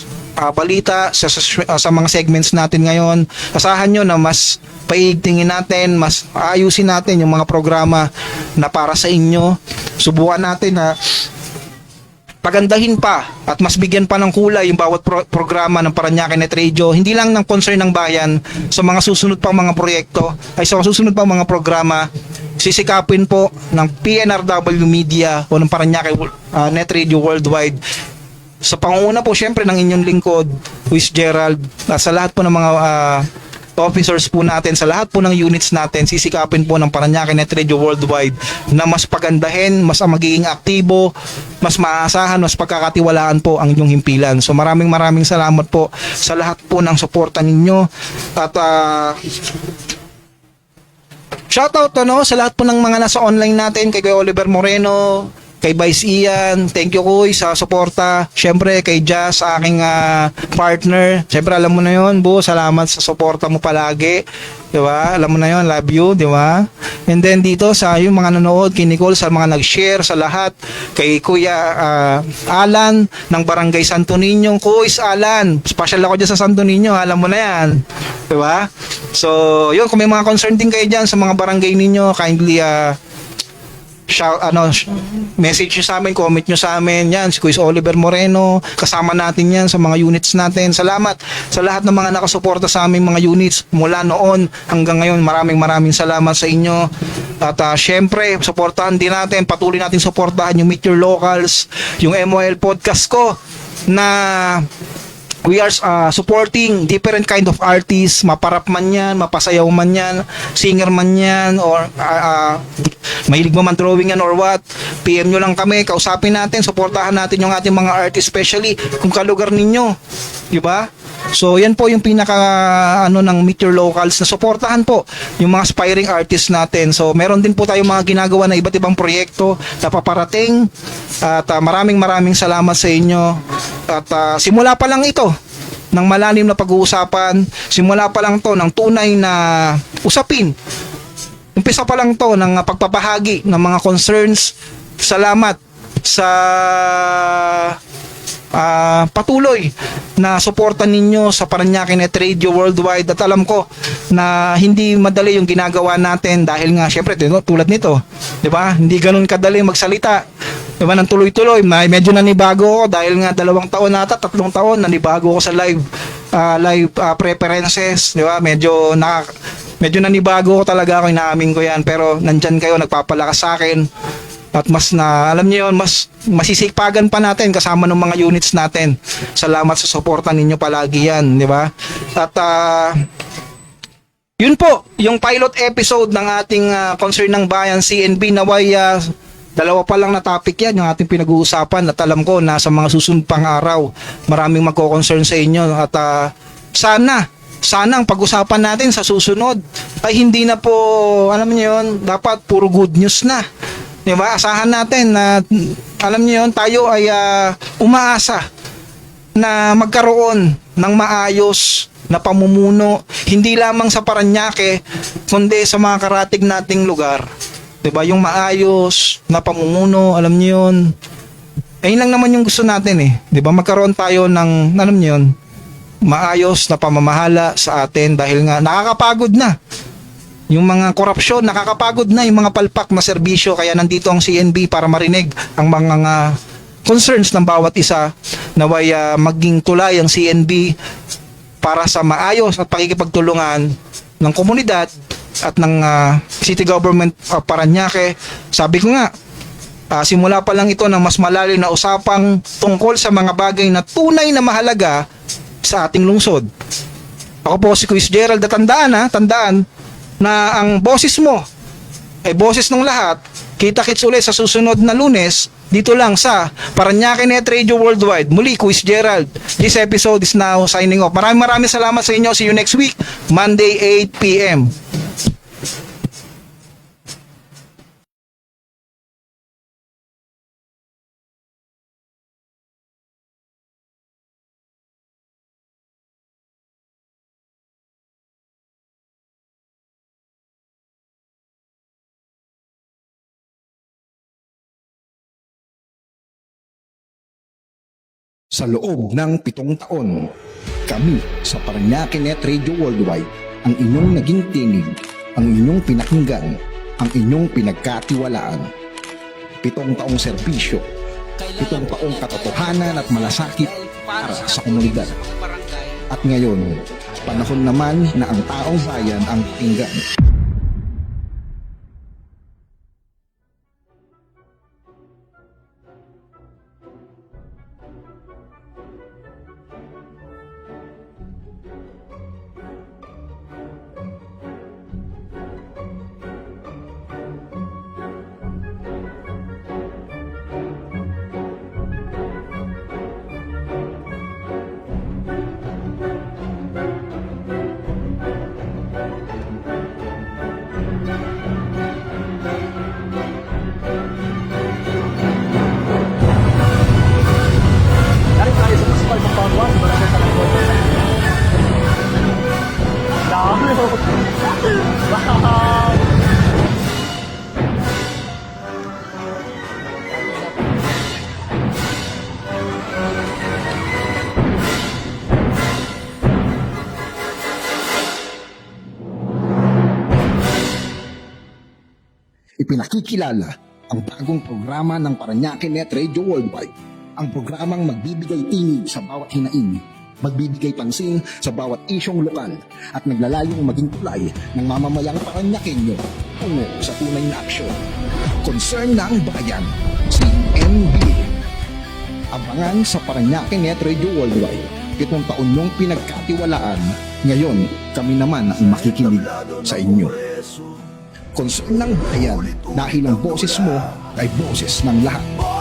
balita, sa mga segments natin ngayon. Asahan nyo na mas paigtingin natin, mas ayusin natin yung mga programa na para sa inyo. Subukan natin na pagandahin pa at mas bigyan pa ng kulay yung bawat programa ng Paranaque Net Radio, hindi lang ng concern ng bayan. Sa mga susunod pang mga proyekto ay sa susunod pang mga programa, sisikapin po ng PNRW Media o ng Paranaque Net Radio Worldwide sa pangunguna po syempre ng inyong lingkod, Luis Gerald, sa lahat po ng mga officers po natin sa lahat po ng units natin, sisikapin po ng Parañaque Net Radio Worldwide na mas pagandahin, mas magiging aktibo, mas maasahan, mas pagkakatiwalaan po ang inyong himpilan. So maraming salamat po sa lahat po ng suporta ninyo at shoutout sa lahat po ng mga nasa online natin, kay Oliver Moreno, kay Vice Ian, thank you Kuy sa suporta. Syempre kay Jazz, sa aking partner. Syempre alam mo na yon, Bu, salamat sa suporta mo palagi. 'Di ba? Alam mo na yon, love you, 'di ba? And then dito sa yung mga nanonood, kay Nicole, sa mga nag-share sa lahat, kay Kuya Alan ng Barangay Santo Niño. Kuy, Alan, special ako diyan sa Santo Niño, alam mo na 'yan. 'Di ba? So, yun, kung may mga concern din kayo diyan sa mga barangay ninyo, kindly message nyo sa amin, comment nyo sa amin. Yan, si Kuya Oliver Moreno, kasama natin yan sa mga units natin. Salamat sa lahat ng mga nakasuporta sa aming mga units mula noon hanggang ngayon. Maraming salamat sa inyo. At syempre, suportahan din natin, patuloy natin suportahan yung Meet Your Locals, yung MOL podcast ko na we are supporting different kind of artists, maparap man yan, mapasayaw man yan, singer man yan, or mahilig mo man drawing yan or what, PM nyo lang kami, kausapin natin, supportahan natin yung ating mga artists, especially kung kalugar ninyo, di ba? So yan po yung pinaka ng Meet Your Locals na suportahan po yung mga aspiring artists natin. So meron din po tayong mga ginagawa na iba't ibang proyekto na paparating at maraming salamat sa inyo. At simula pa lang ito ng malalim na pag-uusapan, simula pa lang to ng tunay na usapin. Umpisa pa lang to ng pagpapahagi ng mga concerns. Salamat sa patuloy na suporta ninyo sa Parañaque Net Radio Worldwide. At alam ko na hindi madali yung ginagawa natin dahil nga syempre tulad nito, 'di ba? Hindi ganoon kadali magsalita. 'Di ba? Nang tuloy-tuloy, medyo nanibago ako dahil nga 2 taon nata, 3 taon nanibago ako sa live preferences, 'di ba? Medyo nanibago ako talaga, ako inaamin ko 'yan, pero nandyan kayo nagpapalakas sa akin. At mas na, alam niyo yun, mas masisipagan pa natin kasama ng mga units natin. Salamat sa suporta ninyo palagi yan, di ba? At yun po, yung pilot episode ng ating Concern ng Bayan, CNB, naway dalawa pa lang na topic yan, yung ating pinag-uusapan. At alam ko na sa mga susunod pang araw, maraming magko-concern sa inyo. At sana ang pag-usapan natin sa susunod ay hindi na po, alam niyo yun, dapat puro good news na. Diba? Asahan natin na alam niyo yun, tayo ay umaasa na magkaroon ng maayos na pamumuno, hindi lamang sa Parañaque kundi sa mga karatig nating lugar. Diba? Yung maayos na pamumuno, alam niyo yun, ayun lang naman yung gusto natin eh. Diba? Magkaroon tayo ng, alam niyo yun, maayos na pamamahala sa atin dahil nga nakakapagod na. Yung mga korupsyon, nakakapagod na yung mga palpak na serbisyo, kaya nandito ang CNB para marinig ang mga concerns ng bawat isa, naway maging tulay ang CNB para sa maayos at pakikipagtulungan ng komunidad at ng City Government of Parañaque. Sabi ko nga, simula pa lang ito ng mas malalim na usapang tungkol sa mga bagay na tunay na mahalaga sa ating lungsod. Ako po si Kuya Gerald, tandaan na ang boses mo ay boses ng lahat. Kita-kits ulit sa susunod na Lunes dito lang sa Parañaque Net Radio Worldwide. Muli, Kuya Gerald. This episode is now signing off. Maraming salamat sa inyo. See you next week, Monday 8 p.m. Sa loob ng 7 taon, kami sa Parañaque Net Radio Worldwide ang inyong naging tinig, ang inyong pinakinggan, ang inyong pinagkatiwalaan. 7 taong serbisyo, 7 taong katotohanan at malasakit para sa komunidad. At ngayon, panahon naman na ang taong bayan ang pakinggan. ipinakikilala ang bagong programa ng Paranaque Net Radio Worldwide. Ang programang magbibigay tinig sa bawat hinaing, magbibigay pansin sa bawat isyong lokal at naglalayong maging tulay ng mamamayang Paranyakenyo tungo sa tunay na aksyon. Concern ng bayan, CNB. Abangan sa Paranaque Net Radio Worldwide. 7 taon niyong pinagkatiwalaan. Ngayon, kami naman ang makikinig sa inyo. Concern ng bayan dahil ang boses mo ay boses ng lahat.